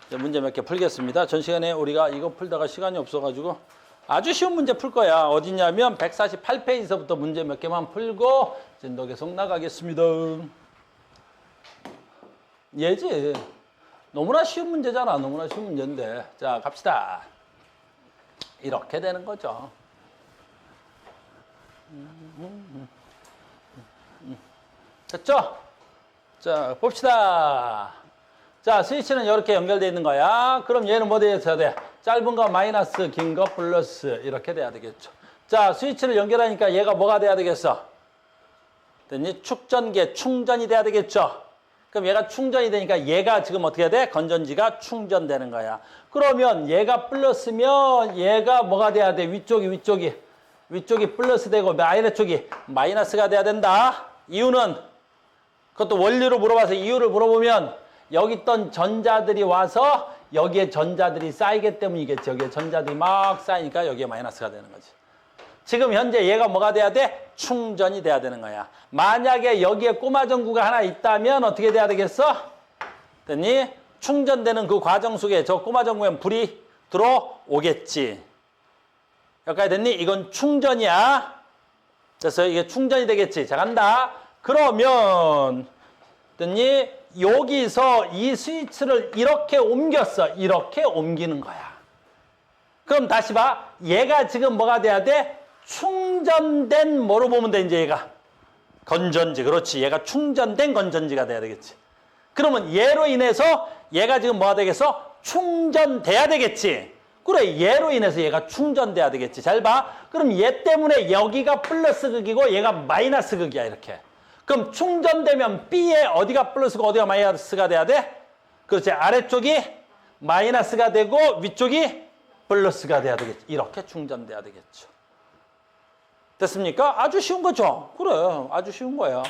이제 문제 몇 개 풀겠습니다. 전 시간에 우리가 이거 풀다가 시간이 없어가지고 아주 쉬운 문제 풀 거야. 어디냐면 148페이지서부터 문제 몇 개만 풀고 진도 계속 나가겠습니다. 얘지. 너무나 쉬운 문제잖아. 너무나 쉬운 문제인데. 자, 갑시다. 이렇게 되는 거죠. 됐죠? 자, 봅시다. 자, 스위치는 이렇게 연결되어 있는 거야. 그럼 얘는 뭐 되어야 돼? 짧은 거 마이너스, 긴 거 플러스 이렇게 돼야 되겠죠. 자, 스위치를 연결하니까 얘가 뭐가 돼야 되겠어? 됐니? 축전기, 충전이 돼야 되겠죠. 그럼 얘가 충전이 되니까 얘가 지금 어떻게 돼? 건전지가 충전되는 거야. 그러면 얘가 플러스면 얘가 뭐가 돼야 돼? 위쪽이 플러스 되고 아래쪽이 마이너스가 돼야 된다. 이유는 그것도 원리로 물어봐서 이유를 물어보면 여기 있던 전자들이 와서 여기에 전자들이 쌓이기 때문이겠죠. 여기에 전자들이 막 쌓이니까 여기에 마이너스가 되는 거지. 지금 현재 얘가 뭐가 돼야 돼? 충전이 돼야 되는 거야. 만약에 여기에 꼬마 전구가 하나 있다면 어떻게 돼야 되겠어? 됐니? 충전되는 그 과정 속에 저 꼬마 전구에 불이 들어오겠지. 여기까지 됐니? 이건 충전이야. 됐어요? 이게 충전이 되겠지. 자, 간다. 그러면 됐니? 여기서 이 스위치를 이렇게 옮겼어. 이렇게 옮기는 거야. 그럼 다시 봐. 얘가 지금 뭐가 돼야 돼? 충전된 뭐로 보면 돼, 이제 얘가? 건전지. 그렇지. 얘가 충전된 건전지가 돼야 되겠지. 그러면 얘로 인해서 얘가 지금 뭐가 되겠어? 충전돼야 되겠지. 그래, 얘로 인해서 얘가 충전돼야 되겠지. 잘 봐. 그럼 얘 때문에 여기가 플러스 극이고 얘가 마이너스 극이야, 이렇게. 그럼 충전되면 B에 어디가 플러스고 어디가 마이너스가 돼야 돼? 그렇지. 아래쪽이 마이너스가 되고 위쪽이 플러스가 돼야 되겠지. 이렇게 충전돼야 되겠죠. 됐습니까? 아주 쉬운 거죠? 그래, 아주 쉬운 거야.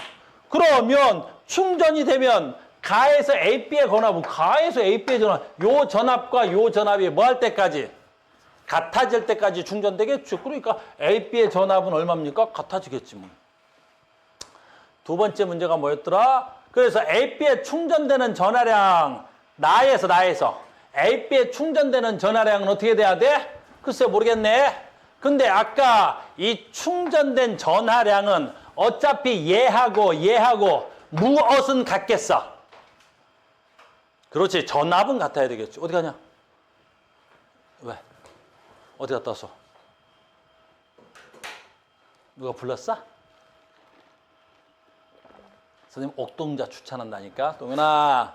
그러면 충전이 되면 가에서 AB의 전압은 가에서 AB의 전압, 요 전압과 요 전압이 뭐 할 때까지? 같아질 때까지 충전되겠죠. 그러니까 AB의 전압은 얼마입니까? 같아지겠지 뭐. 두 번째 문제가 뭐였더라? 그래서 AB에 충전되는 전하량, 나에서 AB에 충전되는 전하량은 어떻게 돼야 돼? 글쎄 모르겠네. 근데 아까 이 충전된 전하량은 어차피 얘하고 무엇은 같겠어? 그렇지. 전압은 같아야 되겠지. 어디 가냐? 왜? 어디 갔다 왔어? 누가 불렀어? 선생님 옥동자 추천한다니까. 동현아,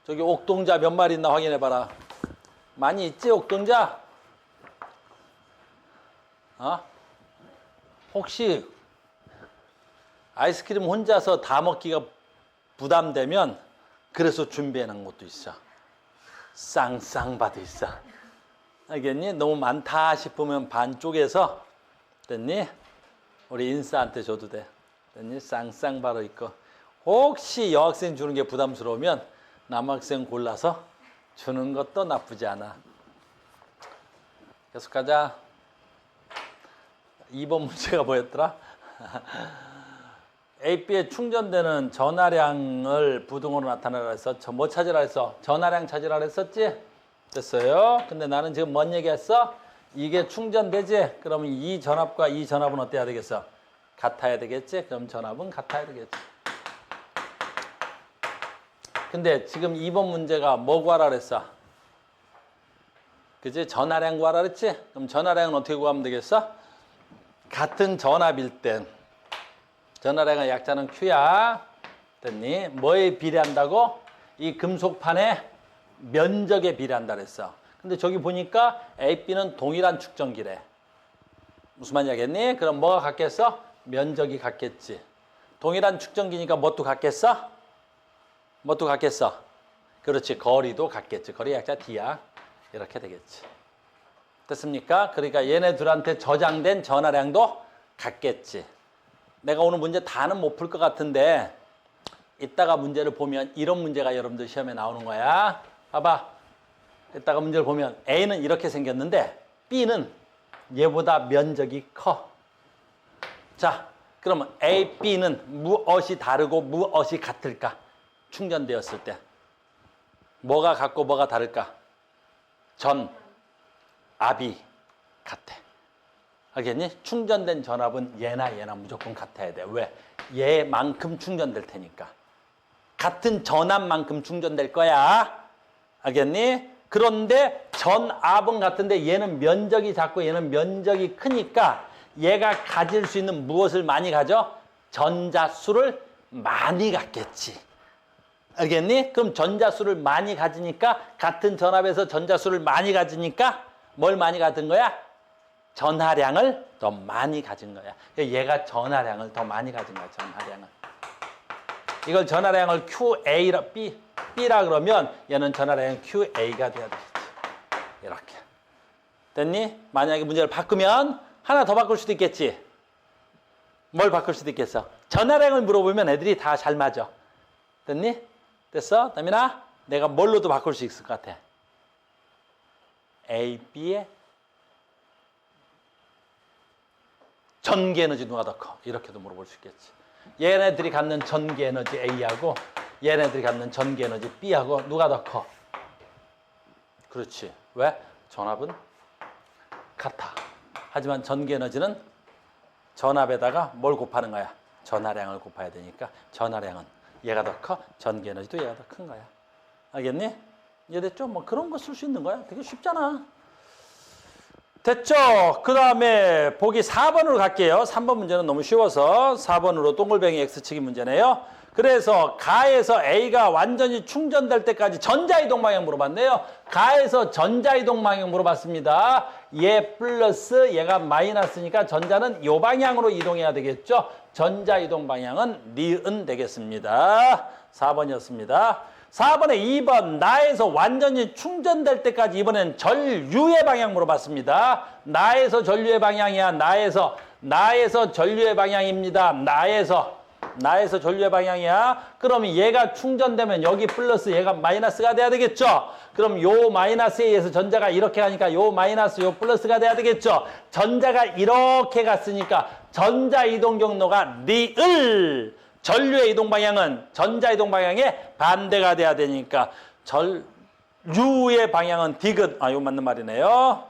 저기 옥동자 몇 마리 있나 확인해봐라. 많이 있지, 옥동자? 혹시 아이스크림 혼자서 다 먹기가 부담되면 그래서 준비해놓은 것도 있어. 쌍쌍바도 있어. 알겠니? 너무 많다 싶으면 반 쪼개서, 됐니? 우리 인싸한테 줘도 돼. 됐니? 쌍쌍바로 있고. 혹시 여학생 주는 게 부담스러우면 남학생 골라서 주는 것도 나쁘지 않아. 계속 가자. 2번 문제가 뭐였더라? AB에 충전되는 전하량을 부등호로 나타내라 했어. 뭐 찾으라 했어? 전하량 찾으라 했었지? 됐어요. 근데 나는 지금 뭔 얘기했어? 이게 충전되지? 그러면 이 전압과 이 전압은 어때야 되겠어? 같아야 되겠지? 그럼 전압은 같아야 되겠지. 근데 지금 2번 문제가 뭐 구하라 그랬어? 그지? 전하량 구하라 그랬지? 그럼 전하량은 어떻게 구하면 되겠어? 같은 전압일 땐 전하량의 약자는 Q야. 됐니? 뭐에 비례한다고? 이 금속판의 면적에 비례한다 그랬어. 근데 저기 보니까 AB는 동일한 축전기래. 무슨 말인지 알겠니? 그럼 뭐가 같겠어? 면적이 같겠지. 동일한 축전기니까 뭣도 같겠어? 그렇지. 거리도 같겠지. 거리 약자 D야. 이렇게 되겠지. 됐습니까? 그러니까 얘네들한테 저장된 전하량도 같겠지. 내가 오늘 문제 다는 못 풀 것 같은데 이따가 문제를 보면 이런 문제가 여러분들 시험에 나오는 거야. 봐봐. 이따가 문제를 보면 A는 이렇게 생겼는데 B는 얘보다 면적이 커. 자, 그러면 A, B는 무엇이 다르고 무엇이 같을까? 충전되었을 때. 뭐가 같고 뭐가 다를까? 전압이 같아. 알겠니? 충전된 전압은 얘나 얘나 무조건 같아야 돼. 왜? 얘만큼 충전될 테니까. 같은 전압만큼 충전될 거야. 알겠니? 그런데 전압은 같은데 얘는 면적이 작고 얘는 면적이 크니까 얘가 가질 수 있는 무엇을 많이 가져? 전자수를 많이 갖겠지. 알겠니? 그럼 전자수를 많이 가지니까 같은 전압에서 전자수를 많이 가지니까 뭘 많이 가진 거야? 전하량을 더 많이 가진 거야. 얘가 전하량을 더 많이 가진 거야. 전하량을. 이걸 전하량을 QA라 B라 그러면 얘는 전하량이 QA가 돼야 되겠지. 이렇게. 됐니? 만약에 문제를 바꾸면 하나 더 바꿀 수도 있겠지. 뭘 바꿀 수도 있겠어? 전하량을 물어보면 애들이 다 잘 맞아. 됐니? 됐어? 다민아? 내가 뭘로도 바꿀 수 있을 것 같아. A, B의 전기 에너지 누가 더 커? 이렇게도 물어볼 수 있겠지. 얘네들이 갖는 전기 에너지 A하고 얘네들이 갖는 전기 에너지 B하고 누가 더 커? 그렇지. 왜? 전압은 같아. 하지만 전기 에너지는 전압에다가 뭘 곱하는 거야? 전하량을 곱해야 되니까 전하량은 얘가 더 커, 전기 에너지도 얘가 더 큰 거야. 알겠니? 이해됐죠? 뭐 그런 거 쓸 수 있는 거야. 되게 쉽잖아. 됐죠? 그 다음에 보기 4번으로 갈게요. 3번 문제는 너무 쉬워서 4번으로 동글뱅이 X치기 문제네요. 그래서 가에서 A가 완전히 충전될 때까지 전자이동 방향 물어봤네요. 가에서 전자이동 방향 물어봤습니다. 얘 플러스 얘가 마이너스니까 전자는 이 방향으로 이동해야 되겠죠. 전자이동 방향은 니은 되겠습니다. 4번이었습니다. 4번에 2번 나에서 완전히 충전될 때까지 이번엔 전류의 방향 물어봤습니다. 나에서 전류의 방향이야. 나에서 전류의 방향입니다. 나에서 전류의 방향이야. 그럼 얘가 충전되면 여기 플러스 얘가 마이너스가 돼야 되겠죠. 그럼 요 마이너스에 의해서 전자가 이렇게 가니까 요 마이너스 요 플러스가 돼야 되겠죠. 전자가 이렇게 갔으니까 전자 이동 경로가 니을. 전류의 이동 방향은 전자 이동 방향의 반대가 돼야 되니까 전류의 방향은 디귿. 이거 맞는 말이네요.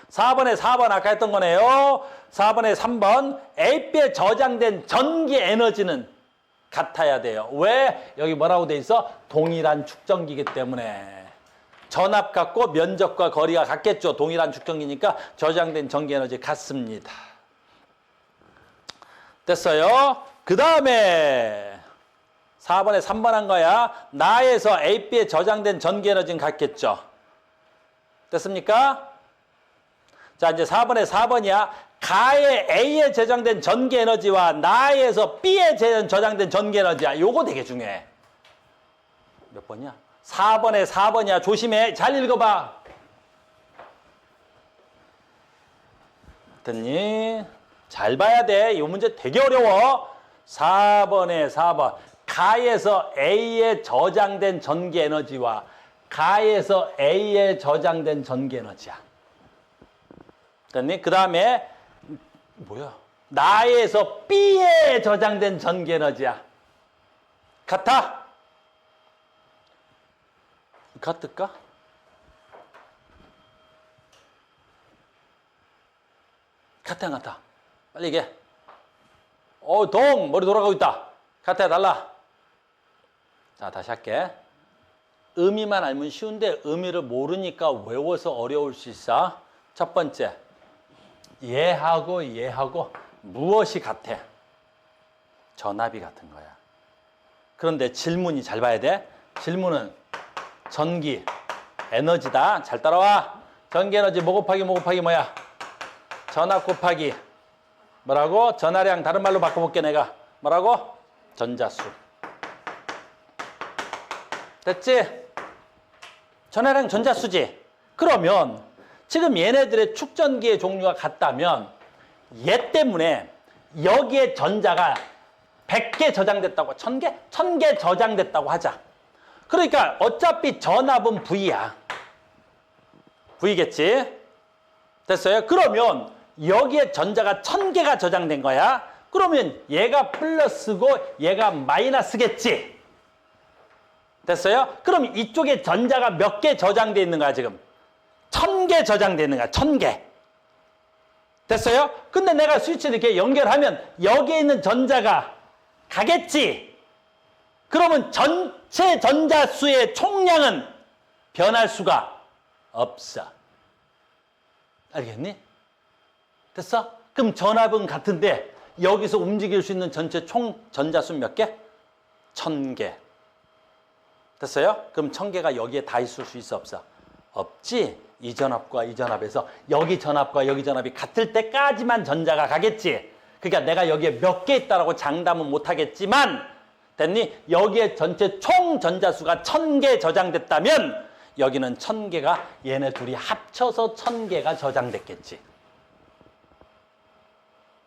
4번에 4번 아까 했던 거네요. 4번에 3번 A뼈에 저장된 전기 에너지는 같아야 돼요. 왜? 여기 뭐라고 돼 있어? 동일한 축전기이기 때문에. 전압 같고 면적과 거리가 같겠죠. 동일한 축전기니까 저장된 전기 에너지 같습니다. 됐어요? 그 다음에 4번에 3번 한 거야. 나에서 A뼈에 저장된 전기 에너지는 같겠죠. 됐습니까? 자, 이제 4번에 4번이야. 가에 A에 저장된 전기 에너지와 나에서 B에 저장된 전기 에너지야. 요거 되게 중요해. 몇 번이야? 4번에 4번이야. 조심해. 잘 읽어봐. 됐니? 잘 봐야 돼. 이 문제 되게 어려워. 4번에 4번. 가에서 A에 저장된 전기 에너지와 가에서 A에 저장된 전기 에너지야. 됐니? 그 다음에 뭐야? 나에서 B에 저장된 전기 에너지야. 같아? 같을까? 같아, 안 같아? 빨리 얘기해. 머리 돌아가고 있다. 같아, 달라? 자, 다시 할게. 의미만 알면 쉬운데 의미를 모르니까 외워서 어려울 수 있어. 첫 번째, 얘하고 무엇이 같아? 전압이 같은 거야. 그런데 질문이 잘 봐야 돼. 질문은 전기, 에너지다. 잘 따라와. 전기 에너지 뭐 곱하기 뭐야? 전압 곱하기 뭐라고? 전하량. 다른 말로 바꿔볼게 내가. 뭐라고? 전자수. 됐지? 전하량 전자수지. 그러면 지금 얘네들의 축전기의 종류가 같다면 얘 때문에 여기에 전자가 100개 저장됐다고, 1000개? 1000개 저장됐다고 하자. 그러니까 어차피 전압은 V야. V겠지? 됐어요? 그러면 여기에 전자가 1000개가 저장된 거야. 그러면 얘가 플러스고 얘가 마이너스겠지. 됐어요? 그럼 이쪽에 전자가 몇 개 저장돼 있는 거야 지금? 1000개 저장돼 있는 거야. 1000개. 됐어요? 근데 내가 스위치를 이렇게 연결하면 여기에 있는 전자가 가겠지. 그러면 전체 전자수의 총량은 변할 수가 없어. 알겠니? 됐어? 그럼 전압은 같은데 여기서 움직일 수 있는 전체 총 전자수 몇 개? 1000개. 됐어요? 그럼 1000개가 여기에 다 있을 수 있어 없어? 없지. 이 전압과 이 전압에서 여기 전압과 여기 전압이 같을 때까지만 전자가 가겠지. 그러니까 내가 여기에 몇 개 있다라고 장담은 못하겠지만 됐니? 여기에 전체 총 전자수가 1000개 저장됐다면 여기는 1000개가 얘네 둘이 합쳐서 1000개가 저장됐겠지.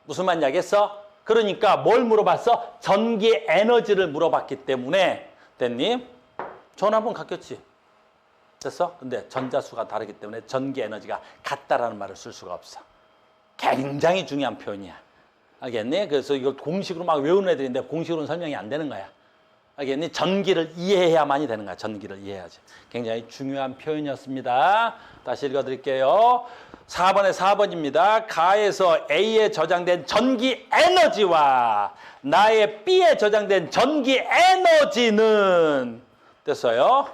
무슨 말인지 알겠어? 그러니까 뭘 물어봤어? 전기 에너지를 물어봤기 때문에 됐니? 전압은 같겠지. 됐어? 근데 전자수가 다르기 때문에 전기 에너지가 같다라는 말을 쓸 수가 없어. 굉장히 중요한 표현이야. 알겠니? 그래서 이걸 공식으로 막 외우는 애들인데 공식으로는 설명이 안 되는 거야. 알겠니? 전기를 이해해야만이 되는 거야. 전기를 이해해야지. 굉장히 중요한 표현이었습니다. 다시 읽어드릴게요. 4번에 4번입니다. 가에서 A에 저장된 전기 에너지와 나의 B에 저장된 전기 에너지는 됐어요?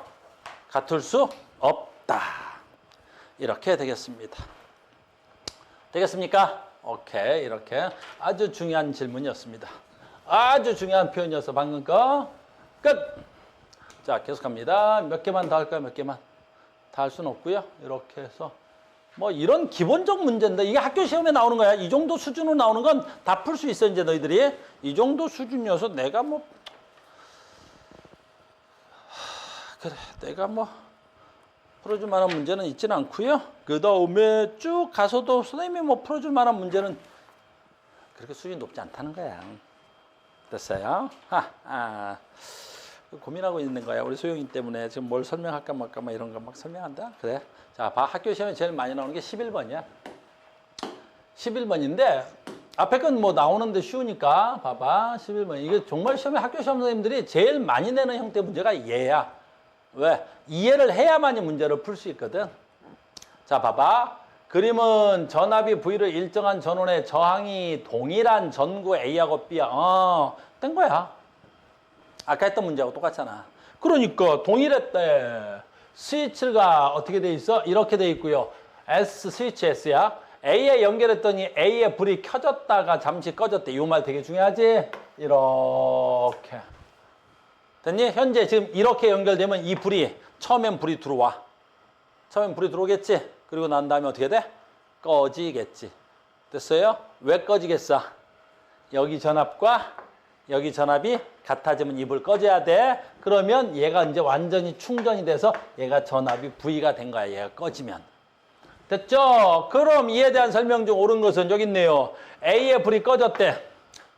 같을 수 없다. 이렇게 되겠습니다. 되겠습니까? 오케이. 이렇게 아주 중요한 질문이었습니다. 아주 중요한 표현이어서 방금 거 끝! 자, 계속합니다. 몇 개만 더 할까요? 몇 개만? 다 할 수는 없고요. 이렇게 해서 뭐 이런 기본적 문제인데 이게 학교 시험에 나오는 거야. 이 정도 수준으로 나오는 건 다 풀 수 있어. 이제 너희들이 이 정도 수준이어서 내가 뭐 그래 내가 뭐 풀어줄 만한 문제는 있지는 않고요. 그 다음에 쭉 가서도 선생님이 뭐 풀어줄 만한 문제는 그렇게 수준이 높지 않다는 거야. 됐어요? 고민하고 있는 거야. 우리 소영이 때문에 지금 뭘 설명할까 말까 막 이런 거 막 설명한다. 그래. 자, 봐. 학교 시험에 제일 많이 나오는 게 11번이야. 11번인데 앞에 건 뭐 나오는데 쉬우니까 봐봐. 11번. 이게 정말 시험에 학교 시험 선생님들이 제일 많이 내는 형태 문제가 얘야. 왜? 이해를 해야만이 문제를 풀 수 있거든. 자, 봐봐. 그림은 전압이 V를 일정한 전원의 저항이 동일한 전구 A하고 B야. 된 거야. 아까 했던 문제하고 똑같잖아. 그러니까 동일했대. 스위치가 어떻게 돼 있어? 이렇게 돼 있고요. 스위치 S야. A에 연결했더니 A의 불이 켜졌다가 잠시 꺼졌대. 이 말 되게 중요하지? 이렇게. 됐니? 현재 지금 이렇게 연결되면 이 불이 처음엔 불이 들어와. 처음엔 불이 들어오겠지? 그리고 난 다음에 어떻게 돼? 꺼지겠지. 됐어요? 왜 꺼지겠어? 여기 전압과 여기 전압이 같아지면 이 불 꺼져야 돼. 그러면 얘가 이제 완전히 충전이 돼서 얘가 전압이 V가 된 거야. 얘가 꺼지면. 됐죠? 그럼 이에 대한 설명 중 옳은 것은 여기 있네요. A의 불이 꺼졌대.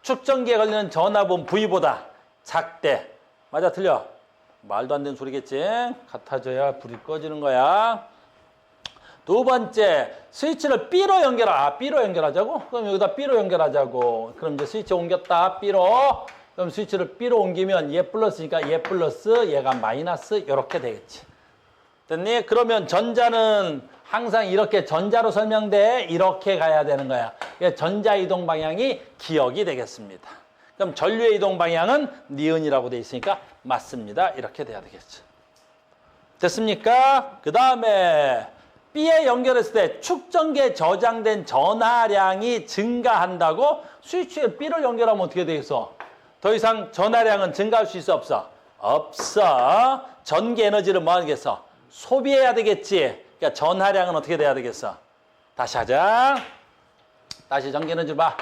축전기에 걸리는 전압은 V보다 작대. 맞아, 틀려? 말도 안 되는 소리겠지? 같아져야 불이 꺼지는 거야. 두 번째, 스위치를 B로 B로 연결하자고? 그럼 여기다 B로 연결하자고. 그럼 이제 스위치 옮겼다, B로. 그럼 스위치를 B로 옮기면 얘 플러스니까 얘 플러스, 얘가 마이너스, 이렇게 되겠지. 됐니? 그러면 전자는 항상 이렇게 전자로 설명돼. 이렇게 가야 되는 거야. 전자 이동 방향이 기억이 되겠습니다. 그럼 전류의 이동 방향은 니은이라고 돼 있으니까 맞습니다. 이렇게 돼야 되겠죠. 됐습니까? 그 다음에 B에 연결했을 때 축전기에 저장된 전하량이 증가한다고? 스위치에 B를 연결하면 어떻게 되겠어? 더 이상 전하량은 증가할 수 있어 없어? 없어. 전기 에너지를 뭐 하겠어? 소비해야 되겠지. 그러니까 전하량은 어떻게 돼야 되겠어? 다시 하자. 다시 전기 에너지 봐.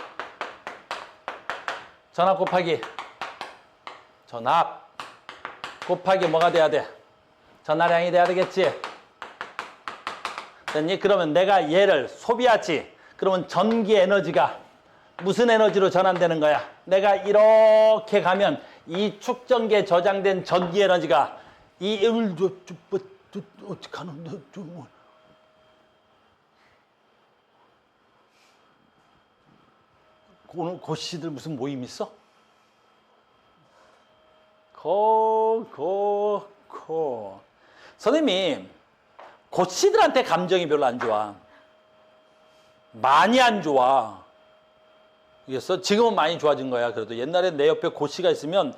전압 곱하기 전압 곱하기 뭐가 돼야 돼? 전하량이 돼야 되겠지. 됐니? 그러면 내가 얘를 소비하지. 그러면 전기 에너지가 무슨 에너지로 전환되는 거야? 내가 이렇게 가면 이 축전기에 저장된 전기 에너지가 어떻게 하는 오늘 고씨들 무슨 모임 있어? 선생님이 고씨들한테 감정이 별로 안 좋아. 많이 안 좋아. 이겠어? 지금은 많이 좋아진 거야. 그래도 옛날에 내 옆에 고씨가 있으면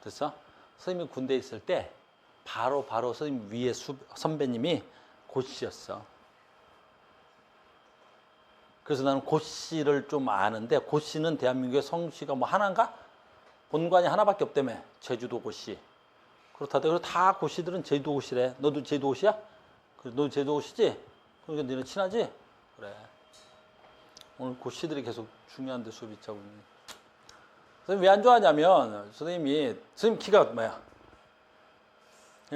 됐어? 선생님이 군대에 있을 때 바로 선생님 위에 선배님이 고씨였어. 그래서 나는 고씨를 좀 아는데 고씨는 대한민국의 성씨가 뭐 하나인가? 본관이 하나밖에 없다며. 제주도 고씨. 그렇다대. 그래서 다 고씨들은 제주도 고씨래. 너도 제주도 고씨야? 그래, 너 제주도 고씨지? 그러니까 너는 친하지? 그래. 오늘 고씨들이 계속 중요한데 수업이 있자고. 선생님 왜 안 좋아하냐면 선생님 키가 뭐야?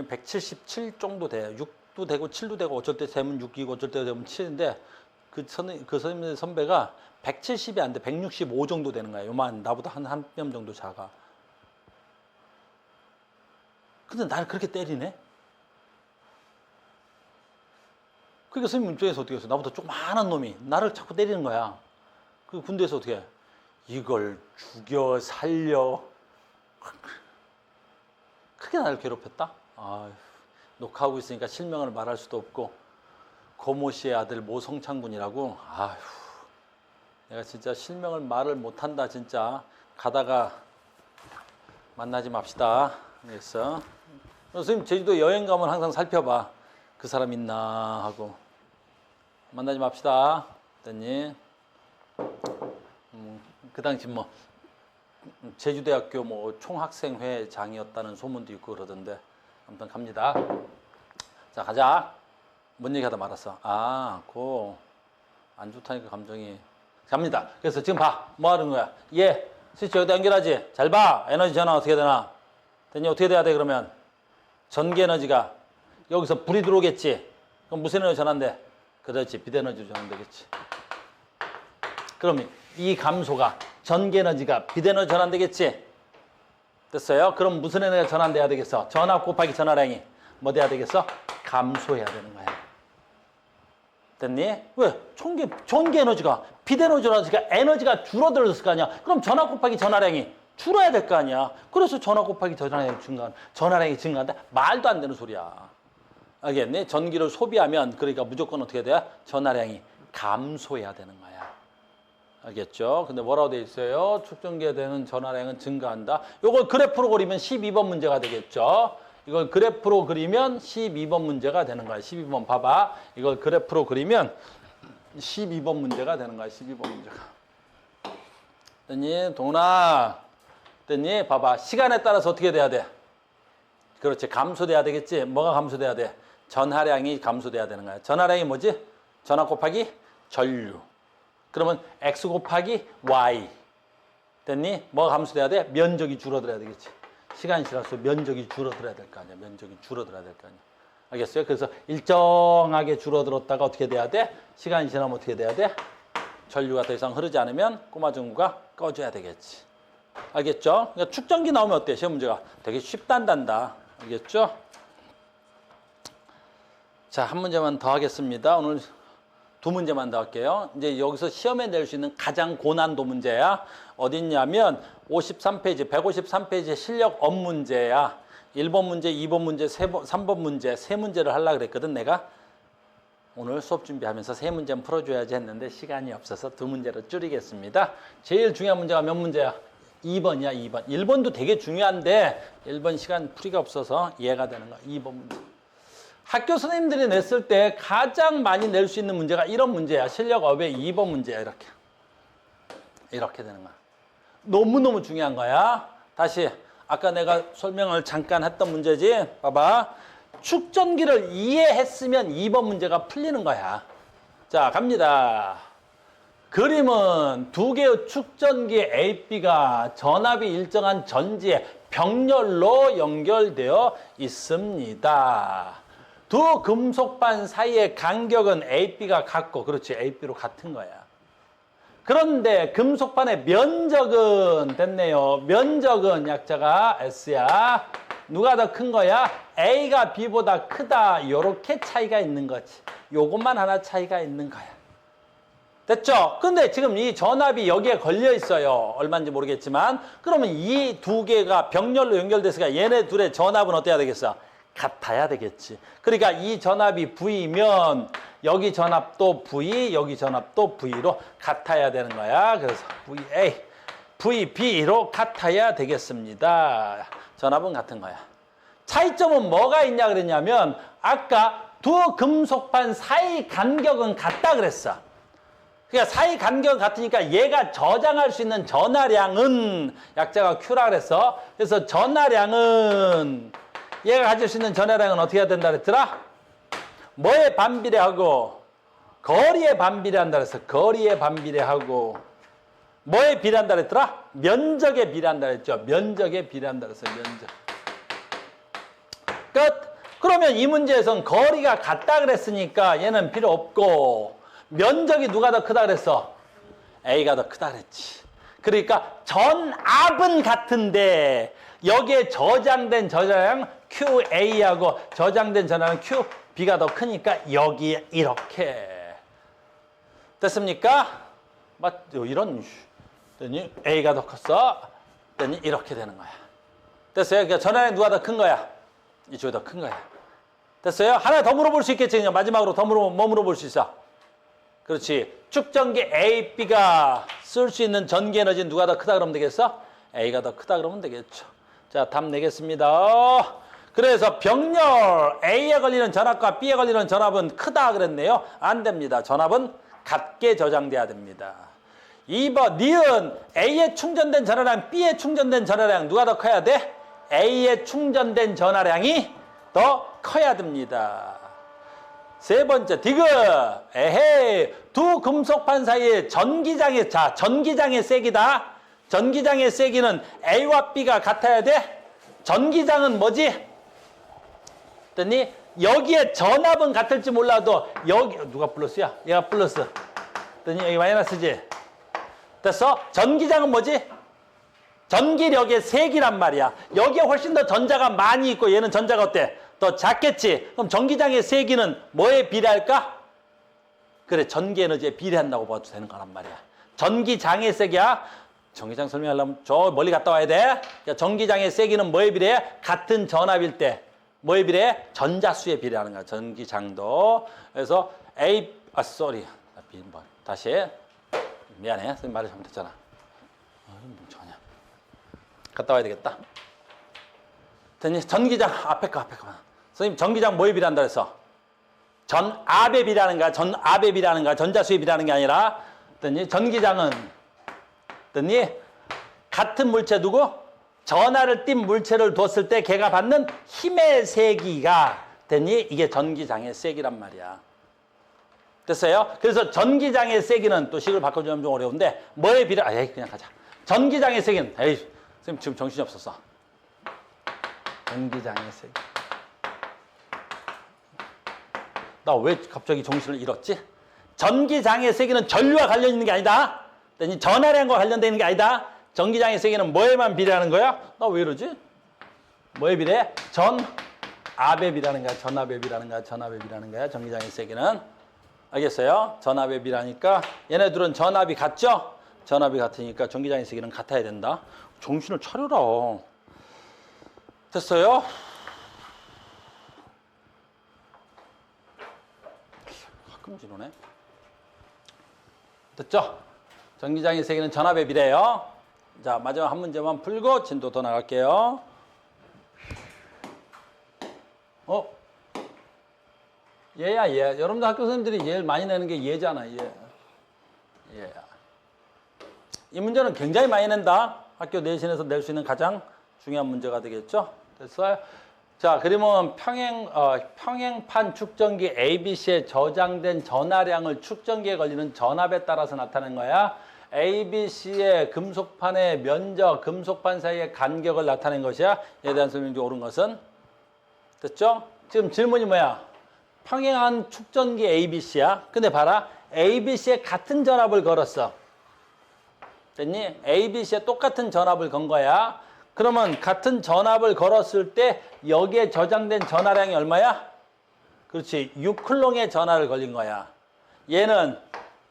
177 정도 돼. 6도 되고 7도 되고 어쩔 때 되면 6이고 어쩔 때 되면 7인데 그 선생님 선배가 170이 안 돼. 165 정도 되는 거야. 요만 나보다 한 뼘 정도 작아. 근데 나를 그렇게 때리네? 그러니까 선생님 입장에서 어떻게 했어? 나보다 조그마한 놈이 나를 자꾸 때리는 거야. 그 군대에서 어떻게 해? 이걸 죽여 살려. 크게 나를 괴롭혔다? 아휴, 녹화하고 있으니까 실명을 말할 수도 없고 고모 씨의 아들 모성창군이라고. 아휴, 내가 진짜 실명을 말을 못한다. 진짜 가다가 만나지 맙시다. 그래서 선생님 제주도 여행 가면 항상 살펴봐. 그 사람 있나 하고. 만나지 맙시다. 됐니? 그 당시 뭐 제주대학교 뭐 총학생회장이었다는 소문도 있고 그러던데. 아무튼 갑니다. 자, 가자. 뭔 얘기하다 말았어. 안 좋다니까 감정이. 갑니다. 그래서 지금 봐. 뭐 하는 거야? 스위치 여기다 연결하지. 잘 봐. 에너지 전환 어떻게 되나? 됐니? 어떻게 돼야 돼 그러면? 전기 에너지가 여기서 불이 들어오겠지. 그럼 무슨 에너지 전환돼? 그렇지. 비대에너지로 전환되겠지. 그럼 이 감소가 전기 에너지가 비대에너지 전환되겠지. 됐어요? 그럼 무슨 에너지가 전환돼야 되겠어? 전압 곱하기 전하량이 뭐 돼야 되겠어? 감소해야 되는 거야. 됐니? 왜? 전기 에너지가 비대에너지가 에너지가 줄어들었을 거 아니야. 그럼 전압 곱하기 전하량이 줄어야 될 거 아니야. 그래서 전압 곱하기 전하량이 증가한다. 말도 안 되는 소리야. 알겠니? 전기를 소비하면 그러니까 무조건 어떻게 돼야? 전하량이 감소해야 되는 거야. 알겠죠? 근데 뭐라고 돼 있어요? 축전기에 되는 전하량은 증가한다. 이걸 그래프로 그리면 12번 문제가 되겠죠? 이걸 그래프로 그리면 12번 문제가 되는 거야. 12번 봐봐. 이걸 그래프로 그리면 12번 문제가 되는 거야. 12번 문제가. 됐니? 동훈아. 됐니? 봐봐. 시간에 따라서 어떻게 돼야 돼? 그렇지. 감소돼야 되겠지? 뭐가 감소돼야 돼? 전하량이 감소돼야 되는 거야. 전하량이 뭐지? 전하 곱하기 전류. 그러면 X 곱하기 Y. 됐니? 뭐가 감소돼야 돼? 면적이 줄어들어야 되겠지. 시간이 지날수록 면적이 줄어들어야 될 거 아니야. 면적이 줄어들어야 될 거 아니야. 알겠어요? 그래서 일정하게 줄어들었다가 어떻게 돼야 돼? 시간이 지나면 어떻게 돼야 돼? 전류가 더 이상 흐르지 않으면 꼬마 전구가 꺼져야 되겠지. 알겠죠? 그러니까 축전기 나오면 어때? 시험 문제가 되게 쉽단단다. 알겠죠? 자, 한 문제만 더 하겠습니다. 오늘 두 문제만 더 할게요. 이제 여기서 시험에 낼 수 있는 가장 고난도 문제야. 어딨냐면 53페이지, 153페이지 실력 업 문제야. 1번 문제, 2번 문제, 3번 문제, 세 문제를 하려고 그랬거든, 내가. 오늘 수업 준비하면서 세 문제는 풀어줘야지 했는데 시간이 없어서 두 문제로 줄이겠습니다. 제일 중요한 문제가 몇 문제야? 2번이야, 2번. 1번도 되게 중요한데 1번 시간 풀이가 없어서 이해가 되는 거야. 2번 문제. 학교 선생님들이 냈을 때 가장 많이 낼 수 있는 문제가 이런 문제야. 실력업의 2번 문제야. 이렇게 되는 거야. 너무너무 중요한 거야. 다시 아까 내가 설명을 잠깐 했던 문제지. 봐봐. 축전기를 이해했으면 2번 문제가 풀리는 거야. 자, 갑니다. 그림은 두 개의 축전기 A, B가 전압이 일정한 전지에 병렬로 연결되어 있습니다. 두 금속반 사이의 간격은 A, B가 같고, 그렇지, A, B로 같은 거야. 그런데 금속반의 면적은 됐네요. 면적은 약자가 S야. 누가 더 큰 거야? A가 B보다 크다. 요렇게 차이가 있는 거지. 요것만 하나 차이가 있는 거야. 됐죠? 근데 지금 이 전압이 여기에 걸려 있어요. 얼마인지 모르겠지만. 그러면 이 두 개가 병렬로 연결됐으니까 얘네 둘의 전압은 어때야 되겠어? 같아야 되겠지. 그러니까 이 전압이 V면 여기 전압도 V, 여기 전압도 V로 같아야 되는 거야. 그래서 VA, VB로 같아야 되겠습니다. 전압은 같은 거야. 차이점은 뭐가 있냐 그랬냐면 아까 두 금속판 사이 간격은 같다 그랬어. 그러니까 사이 간격은 같으니까 얘가 저장할 수 있는 전하량은 약자가 Q라 그랬어. 그래서 전하량은 얘가 가질 수 있는 전하량은 어떻게 해야 된다 그랬더라? 뭐에 반비례하고 거리에 반비례한다 그랬어. 거리에 반비례하고 뭐에 비례한다 그랬더라? 면적에 비례한다 그랬죠. 면적에 비례한다 그랬어. 면적. 끝. 그러면 이 문제에선 거리가 같다 그랬으니까 얘는 필요 없고 면적이 누가 더 크다 그랬어? A가 더 크다 그랬지. 그러니까 전압은 같은데 여기에 저장된 전하량 QA하고 저장된 전하량 QB가 더 크니까 여기에 이렇게 됐습니까? 맞죠? 이런 됐니? A가 더 컸어. 됐니? 이렇게 되는 거야. 됐어요? 그러니까 전하량 누가 더 큰 거야? 이쪽이 더 큰 거야. 됐어요? 하나 더 물어볼 수 있겠지. 그냥 마지막으로 더 뭐 물어볼 수 있어? 그렇지. 축전기 A, B가 쓸 수 있는 전기 에너지는 누가 더 크다 그러면 되겠어? A가 더 크다 그러면 되겠죠. 자, 답 내겠습니다. 그래서 병렬 A에 걸리는 전압과 B에 걸리는 전압은 크다 그랬네요. 안 됩니다. 전압은 같게 저장돼야 됩니다. 2번, 니은 A에 충전된 전하량, B에 충전된 전하량 누가 더 커야 돼? A에 충전된 전하량이 더 커야 됩니다. 세 번째, 디귿. 에헤이, 두 금속판 사이에 전기장의, 자, 전기장의 세기다. 전기장의 세기는 A와 B가 같아야 돼? 전기장은 뭐지? 됐니? 여기에 전압은 같을지 몰라도, 여기, 누가 플러스야? 얘가 플러스. 됐니? 여기 마이너스지? 됐어? 전기장은 뭐지? 전기력의 세기란 말이야. 여기에 훨씬 더 전자가 많이 있고 얘는 전자가 어때? 더 작겠지? 그럼 전기장의 세기는 뭐에 비례할까? 그래, 전기 에너지에 비례한다고 봐도 되는 거란 말이야. 전기장의 세기야. 전기장 설명하려면 저 멀리 갔다 와야 돼. 그러니까 전기장의 세기는 뭐에 비례해? 같은 전압일 때 뭐에 비례해? 전자수에 비례하는 거야. 전기장도. 그래서 다시. 미안해. 선생님 말을 잘못했잖아. 멍청하냐. 갔다 와야 되겠다. 됐니? 전기장 앞에 거. 선생님 전기장 뭐에 비례한다 그랬어? 전압에 비례하는 거야. 전압에 비례하는 거야. 전자수에 비례하는 게 아니라 됐니? 전기장은 됐니? 같은 물체 두고 전하를 띤 물체를 뒀을 때 걔가 받는 힘의 세기가 됐니? 이게 전기장의 세기란 말이야. 됐어요? 그래서 전기장의 세기는 또 식을 바꿔주면 좀 어려운데 뭐에 비례? 그냥 가자. 전기장의 세기는 선생님 지금 정신이 없었어. 전기장의 세기. 나 왜 갑자기 정신을 잃었지? 전기장의 세기는 전류와 관련 있는 게 아니다. 전하량과 관련되어 있는 게 아니다. 전기장의 세기는 뭐에만 비례하는 거야? 나 왜 이러지? 뭐에 비례해? 전압에 비례하는 거야. 전압에 비례하는 거야. 전압에 비례하는 거야. 전기장의 세기는. 알겠어요? 전압에 비례하니까 얘네들은 전압이 같죠? 전압이 같으니까 전기장의 세기는 같아야 된다. 정신을 차려라. 됐어요? 가끔 지루네. 됐죠? 전기장의 세기는 전압에 비례해요. 자, 마지막 한 문제만 풀고 진도 더 나갈게요. 얘야, 얘. 여러분들 학교 선생님들이 제일 많이 내는 게 얘잖아, 얘. 얘야. 이 문제는 굉장히 많이 낸다. 학교 내신에서 낼 수 있는 가장 중요한 문제가 되겠죠? 됐어요? 자, 그러면 평행판 축전기 ABC에 저장된 전하량을 축전기에 걸리는 전압에 따라서 나타낸 거야. ABC의 금속판의 면적, 금속판 사이의 간격을 나타낸 것이야. 얘에 대한 설명이 옳은 것은. 됐죠? 지금 질문이 뭐야? 평행한 축전기 ABC야. 근데 봐라. ABC에 같은 전압을 걸었어. 됐니? ABC에 똑같은 전압을 건 거야. 그러면 같은 전압을 걸었을 때 여기에 저장된 전하량이 얼마야? 그렇지. 6쿨롱의 전하를 걸린 거야. 얘는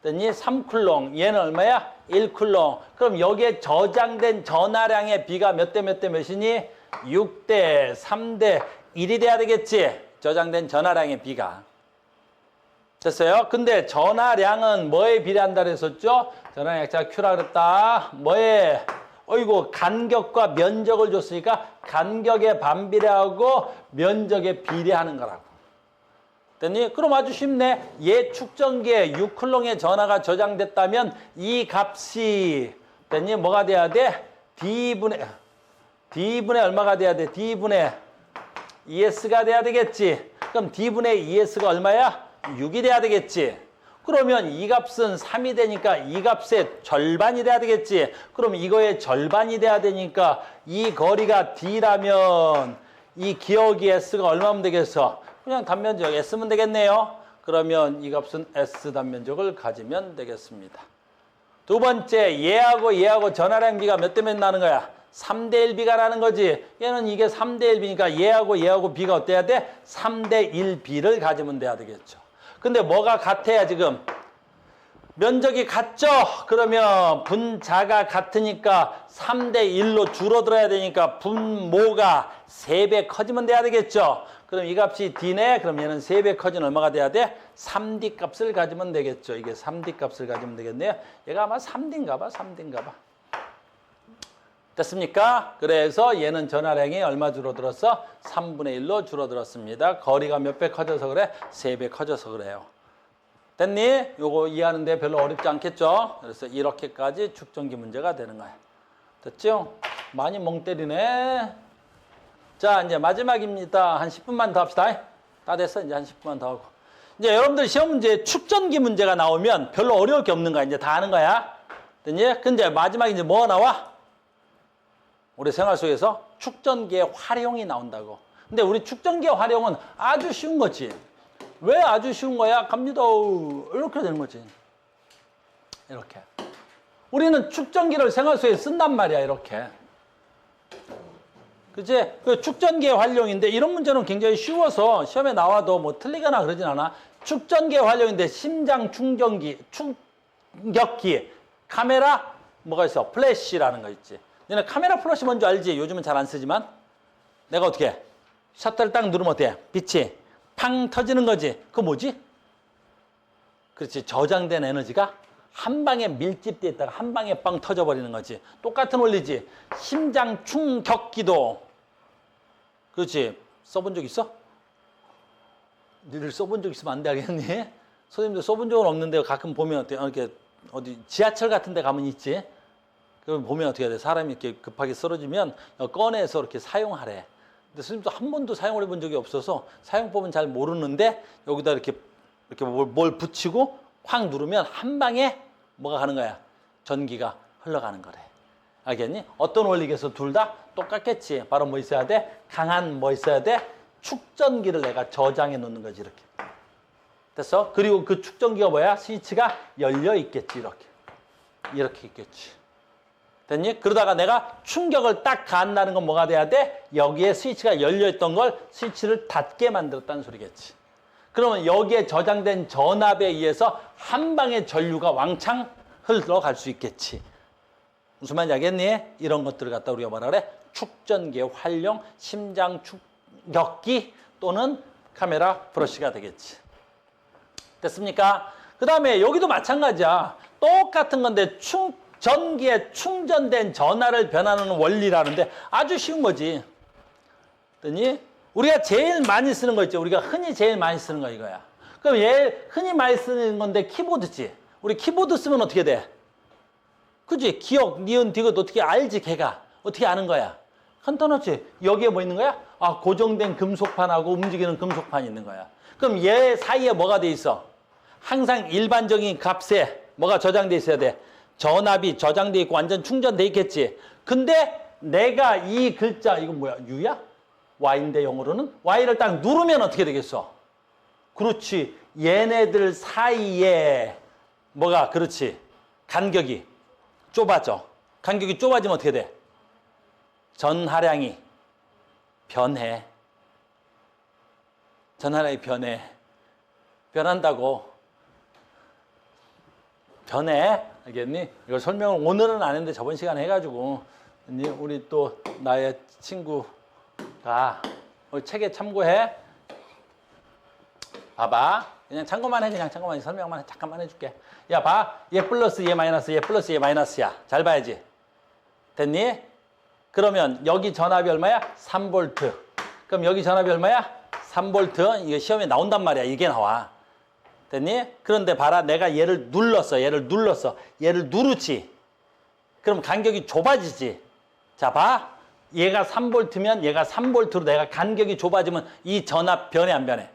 됐니? 3쿨롱. 얘는 얼마야? 1쿨롱. 그럼 여기에 저장된 전하량의 비가 몇 대 몇 대 몇이니? 6대 3대 1이 돼야 되겠지? 저장된 전하량의 비가. 됐어요? 근데 전하량은 뭐에 비례한다 그랬었죠? 전하량 약자 Q라 그랬다. 뭐에? 어이구, 간격과 면적을 줬으니까 간격에 반비례하고 면적에 비례하는 거라고. 됐니? 그럼 아주 쉽네. 얘 축전기에 6쿨롱의 전하가 저장됐다면 이 값이 됐니? 뭐가 돼야 돼? D분의 얼마가 돼야 돼? D분의 ES가 돼야 되겠지. 그럼 D분의 ES가 얼마야? 6이 돼야 되겠지. 그러면 이 값은 3이 되니까 이 값의 절반이 돼야 되겠지. 그럼 이거의 절반이 돼야 되니까 이 거리가 D라면 이 기억이 S가 얼마면 되겠어? 그냥 단면적 S면 되겠네요. 그러면 이 값은 S 단면적을 가지면 되겠습니다. 두 번째, 얘하고 전하량 비가 몇 대 몇 나는 거야? 3대 1 비가 나는 거지. 얘는 이게 3대 1 비니까 얘하고 비가 어때야 돼? 3대 1 비를 가지면 돼야 되겠죠. 근데 뭐가 같아야 지금? 면적이 같죠? 그러면 분자가 같으니까 3대 1로 줄어들어야 되니까 분모가 3배 커지면 돼야 되겠죠? 그럼 이 값이 D네? 그럼 얘는 3배 커진 얼마가 돼야 돼? 3D 값을 가지면 되겠죠. 이게 3D 값을 가지면 되겠네요. 얘가 아마 3D인가 봐. 됐습니까? 그래서 얘는 전하량이 얼마 줄어들었어? 3분의 1로 줄어들었습니다. 거리가 몇 배 커져서 그래? 3배 커져서 그래요. 됐니? 요거 이해하는데 별로 어렵지 않겠죠? 그래서 이렇게까지 축전기 문제가 되는 거야. 됐죠? 많이 멍 때리네. 자, 이제 마지막입니다. 한 10분만 더 합시다. 다 됐어. 이제 한 10분만 더 하고. 이제 여러분들 시험 문제 축전기 문제가 나오면 별로 어려울 게 없는 거야. 이제 다 아는 거야. 됐니? 근데 마지막에 이제 뭐가 나와? 우리 생활 속에서 축전기의 활용이 나온다고. 근데 우리 축전기의 활용은 아주 쉬운 거지. 왜 아주 쉬운 거야? 갑니다. 이렇게 되는 거지. 이렇게. 우리는 축전기를 생활 속에 쓴단 말이야. 이렇게. 그치? 그 축전기의 활용인데 이런 문제는 굉장히 쉬워서 시험에 나와도 뭐 틀리거나 그러진 않아. 축전기의 활용인데 심장 충전기, 충격기, 카메라, 뭐가 있어? 플래시라는 거 있지. 너네 카메라 플래시 뭔지 알지? 요즘은 잘 안 쓰지만. 내가 어떻게 해? 셔터를 딱 누르면 어때? 빛이 팡 터지는 거지. 그거 뭐지? 그렇지. 저장된 에너지가 한 방에 밀집돼 있다가 한 방에 빵 터져버리는 거지. 똑같은 원리지. 심장 충격기도. 그렇지. 써본 적 있어? 니들 써본 적 있으면 안 되겠니? 선생님도 써본 적은 없는데 가끔 보면 어때? 이렇게 어디 지하철 같은 데 가면 있지. 그럼 보면 어떻게 돼? 사람이 이렇게 급하게 쓰러지면 꺼내서 이렇게 사용하래. 근데 선생님도 한 번도 사용을 해본 적이 없어서 사용법은 잘 모르는데 여기다 이렇게 뭘 붙이고 확 누르면 한 방에 뭐가 가는 거야? 전기가 흘러가는 거래. 알겠니? 어떤 원리겠어? 둘 다 똑같겠지. 바로 뭐 있어야 돼? 강한 뭐 있어야 돼? 축전기를 내가 저장해 놓는 거지. 이렇게. 됐어? 그리고 그 축전기가 뭐야? 스위치가 열려 있겠지. 이렇게 있겠지. 됐니? 그러다가 내가 충격을 딱 가한다는 건 뭐가 돼야 돼? 여기에 스위치가 열려있던 걸 스위치를 닫게 만들었다는 소리겠지. 그러면 여기에 저장된 전압에 의해서 한 방에 전류가 왕창 흘러갈 수 있겠지. 무슨 말인지 알겠니? 이런 것들을 갖다 우리가 뭐라 그래? 축전기의 활용, 심장 충격기 또는 카메라 브러쉬가 되겠지. 됐습니까? 그 다음에 여기도 마찬가지야. 똑같은 건데 전기에 충전된 전하를 변하는 원리라는데 아주 쉬운 거지. 됐니? 우리가 제일 많이 쓰는 거 있죠. 우리가 흔히 제일 많이 쓰는 거 이거야. 그럼 얘 흔히 많이 쓰는 건데 키보드지. 우리 키보드 쓰면 어떻게 돼? 그지? 기억, 니은, 디귿 어떻게 알지 걔가. 어떻게 아는 거야? 간단하지? 여기에 뭐 있는 거야? 아, 고정된 금속판하고 움직이는 금속판이 있는 거야. 그럼 얘 사이에 뭐가 돼 있어? 항상 일반적인 값에 뭐가 저장돼 있어야 돼? 전압이 저장돼 있고 완전 충전돼 있겠지. 근데 내가 이 글자 이건 뭐야? U야? Y인데 영어로는? Y를 딱 누르면 어떻게 되겠어? 그렇지. 얘네들 사이에 뭐가 그렇지. 간격이 좁아져. 간격이 좁아지면 어떻게 돼? 전하량이 변해. 전하량이 변해. 변한다고. 변해. 알겠니? 이걸 설명을 오늘은 안 했는데 저번 시간에 해가지고 우리 또 나의 친구가 책에 참고해. 봐봐. 그냥 참고만 해. 그냥 참고만 해. 설명만 해. 잠깐만 해줄게. 야, 봐. 얘 플러스 얘 마이너스 얘 플러스 얘 마이너스야. 잘 봐야지. 됐니? 그러면 여기 전압이 얼마야? 3V. 그럼 여기 전압이 얼마야? 3V. 이거 시험에 나온단 말이야. 이게 나와. 됐니? 그런데 봐라. 내가 얘를 눌렀어. 얘를 누르지. 그럼 간격이 좁아지지. 자, 봐. 얘가 3V면 얘가 3V로 내가 간격이 좁아지면 이 전압 변해 안 변해?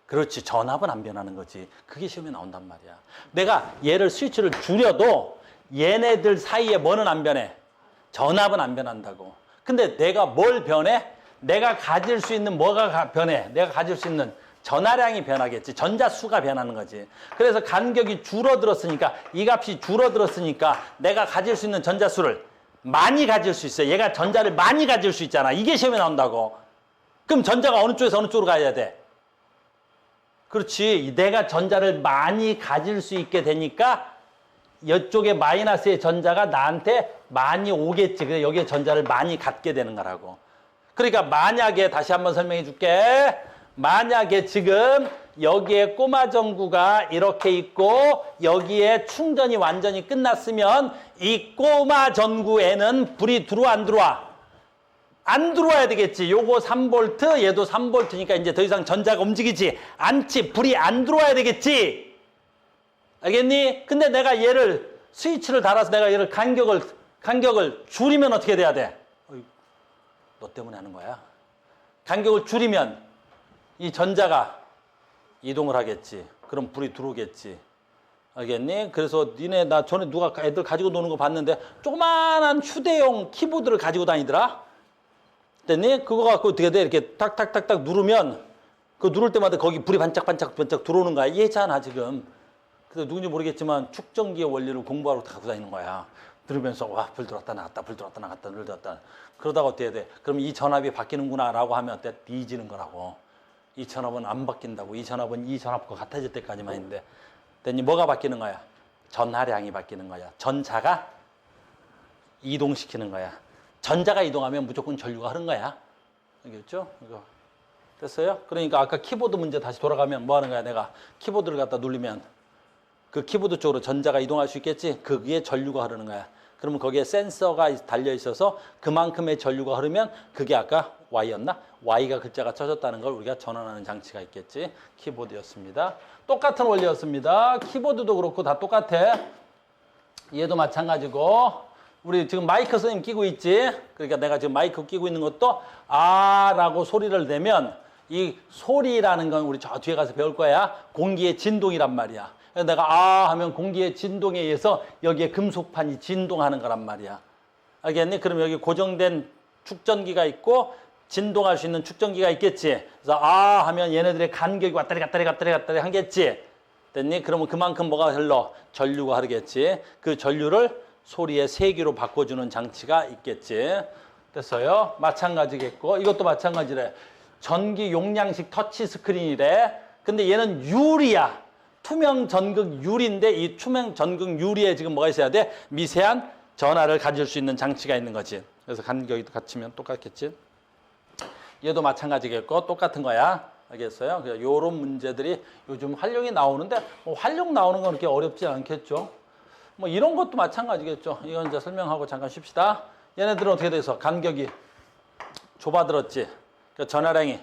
그렇지. 전압은 안 변하는 거지. 그게 시험에 나온단 말이야. 내가 얘를 스위치를 줄여도 얘네들 사이에 뭐는 안 변해? 전압은 안 변한다고. 근데 내가 뭘 변해? 내가 가질 수 있는 뭐가 변해? 내가 가질 수 있는 전하량이 변하겠지. 전자수가 변하는 거지. 그래서 간격이 줄어들었으니까 이 값이 줄어들었으니까 내가 가질 수 있는 전자수를 많이 가질 수 있어. 얘가 전자를 많이 가질 수 있잖아. 이게 시험에 나온다고. 그럼 전자가 어느 쪽에서 어느 쪽으로 가야 돼? 그렇지. 내가 전자를 많이 가질 수 있게 되니까 이쪽에 마이너스의 전자가 나한테 많이 오겠지. 그래서 여기에 전자를 많이 갖게 되는 거라고. 그러니까 만약에 다시 한번 설명해 줄게. 만약에 지금 여기에 꼬마 전구가 이렇게 있고 여기에 충전이 완전히 끝났으면 이 꼬마 전구에는 불이 들어와 안 들어와? 안 들어와야 되겠지. 요거 3V, 얘도 3V니까 이제 더 이상 전자가 움직이지 않지. 불이 안 들어와야 되겠지. 알겠니? 근데 내가 얘를 스위치를 달아서 내가 얘를 간격을 줄이면 어떻게 돼야 돼? 너 때문에 하는 거야. 간격을 줄이면 이 전자가 이동을 하겠지. 그럼 불이 들어오겠지. 알겠니? 그래서 나 전에 누가 애들 가지고 노는 거 봤는데 조그만한 휴대용 키보드를 가지고 다니더라. 됐니? 그거 갖고 어떻게 돼? 이렇게 탁탁탁탁 누르면 그 누를 때마다 거기 불이 반짝반짝 들어오는 거야. 이해잖아 지금. 그래서 누군지 모르겠지만 축전기의 원리를 공부하러 갖고 다니는 거야. 들으면서 와, 불 들어왔다 나갔다, 불 들어왔다 나갔다, 불 들어왔다. 그러다가 어떻게 돼? 그럼 이 전압이 바뀌는구나 라고 하면 어때? 뒤지는 거라고. 이 전압은 안 바뀐다고. 이 전압은 이 전압과 같아질 때까지만 있는데. 됐니? 뭐가 바뀌는 거야? 전하량이 바뀌는 거야. 전자가 이동시키는 거야. 전자가 이동하면 무조건 전류가 흐른 거야. 알겠죠? 이거 됐어요? 그러니까 아까 키보드 문제 다시 돌아가면 뭐 하는 거야? 내가 키보드를 갖다 눌리면 그 키보드 쪽으로 전자가 이동할 수 있겠지? 거기에 전류가 흐르는 거야. 그러면 거기에 센서가 달려 있어서 그만큼의 전류가 흐르면 그게 아까 Y였나? Y가 글자가 쳐졌다는 걸 우리가 전환하는 장치가 있겠지. 키보드였습니다. 똑같은 원리였습니다. 키보드도 그렇고 다 똑같아. 얘도 마찬가지고 우리 지금 마이크 선생님 끼고 있지? 그러니까 내가 지금 마이크 끼고 있는 것도 아라고 소리를 내면 이 소리라는 건 우리 저 뒤에 가서 배울 거야. 공기의 진동이란 말이야. 내가 아 하면 공기의 진동에 의해서 여기에 금속판이 진동하는 거란 말이야. 알겠니? 그럼 여기 고정된 축전기가 있고 진동할 수 있는 축전기가 있겠지. 그래서 아 하면 얘네들의 간격이 왔다리 갔다리 하겠지. 됐니? 그러면 그만큼 뭐가 흘러? 전류가 흐르겠지. 그 전류를 소리의 세기로 바꿔주는 장치가 있겠지. 됐어요? 마찬가지겠고 이것도 마찬가지래. 전기 용량식 터치 스크린이래. 근데 얘는 유리야. 투명 전극 유리인데 이 투명 전극 유리에 지금 뭐가 있어야 돼? 미세한 전하를 가질 수 있는 장치가 있는 거지. 그래서 간격이 갖추면 똑같겠지. 얘도 마찬가지겠고 똑같은 거야. 알겠어요? 이런 문제들이 요즘 활용이 나오는데 뭐 활용 나오는 건 그렇게 어렵지 않겠죠. 뭐 이런 것도 마찬가지겠죠. 이건 이제 설명하고 잠깐 쉽시다. 얘네들은 어떻게 돼서 간격이 좁아들었지. 그러니까 전하량이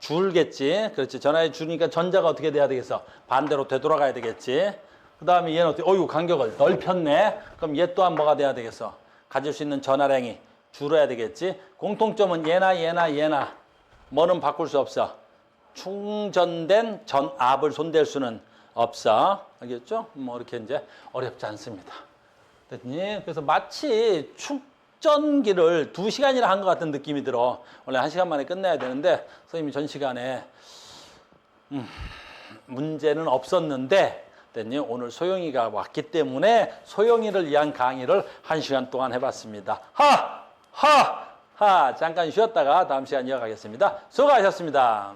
줄겠지. 그렇지. 전하량이 줄으니까 전자가 어떻게 돼야 되겠어? 반대로 되돌아가야 되겠지. 그 다음에 얘는 어떻게, 어이구, 간격을 넓혔네. 그럼 얘 또한 뭐가 돼야 되겠어? 가질 수 있는 전하량이 줄어야 되겠지. 공통점은 얘나 뭐는 바꿀 수 없어. 충전된 전압을 손댈 수는 없어. 알겠죠? 뭐 이렇게 이제 어렵지 않습니다. 됐니? 그래서 마치 축전기를 2시간이나 한 것 같은 느낌이 들어. 원래 1시간 만에 끝내야 되는데 선생님이 전 시간에 문제는 없었는데 됐니? 오늘 소영이가 왔기 때문에 소영이를 위한 강의를 1시간 동안 해봤습니다. 잠깐 쉬었다가 다음 시간 이어가겠습니다. 수고하셨습니다.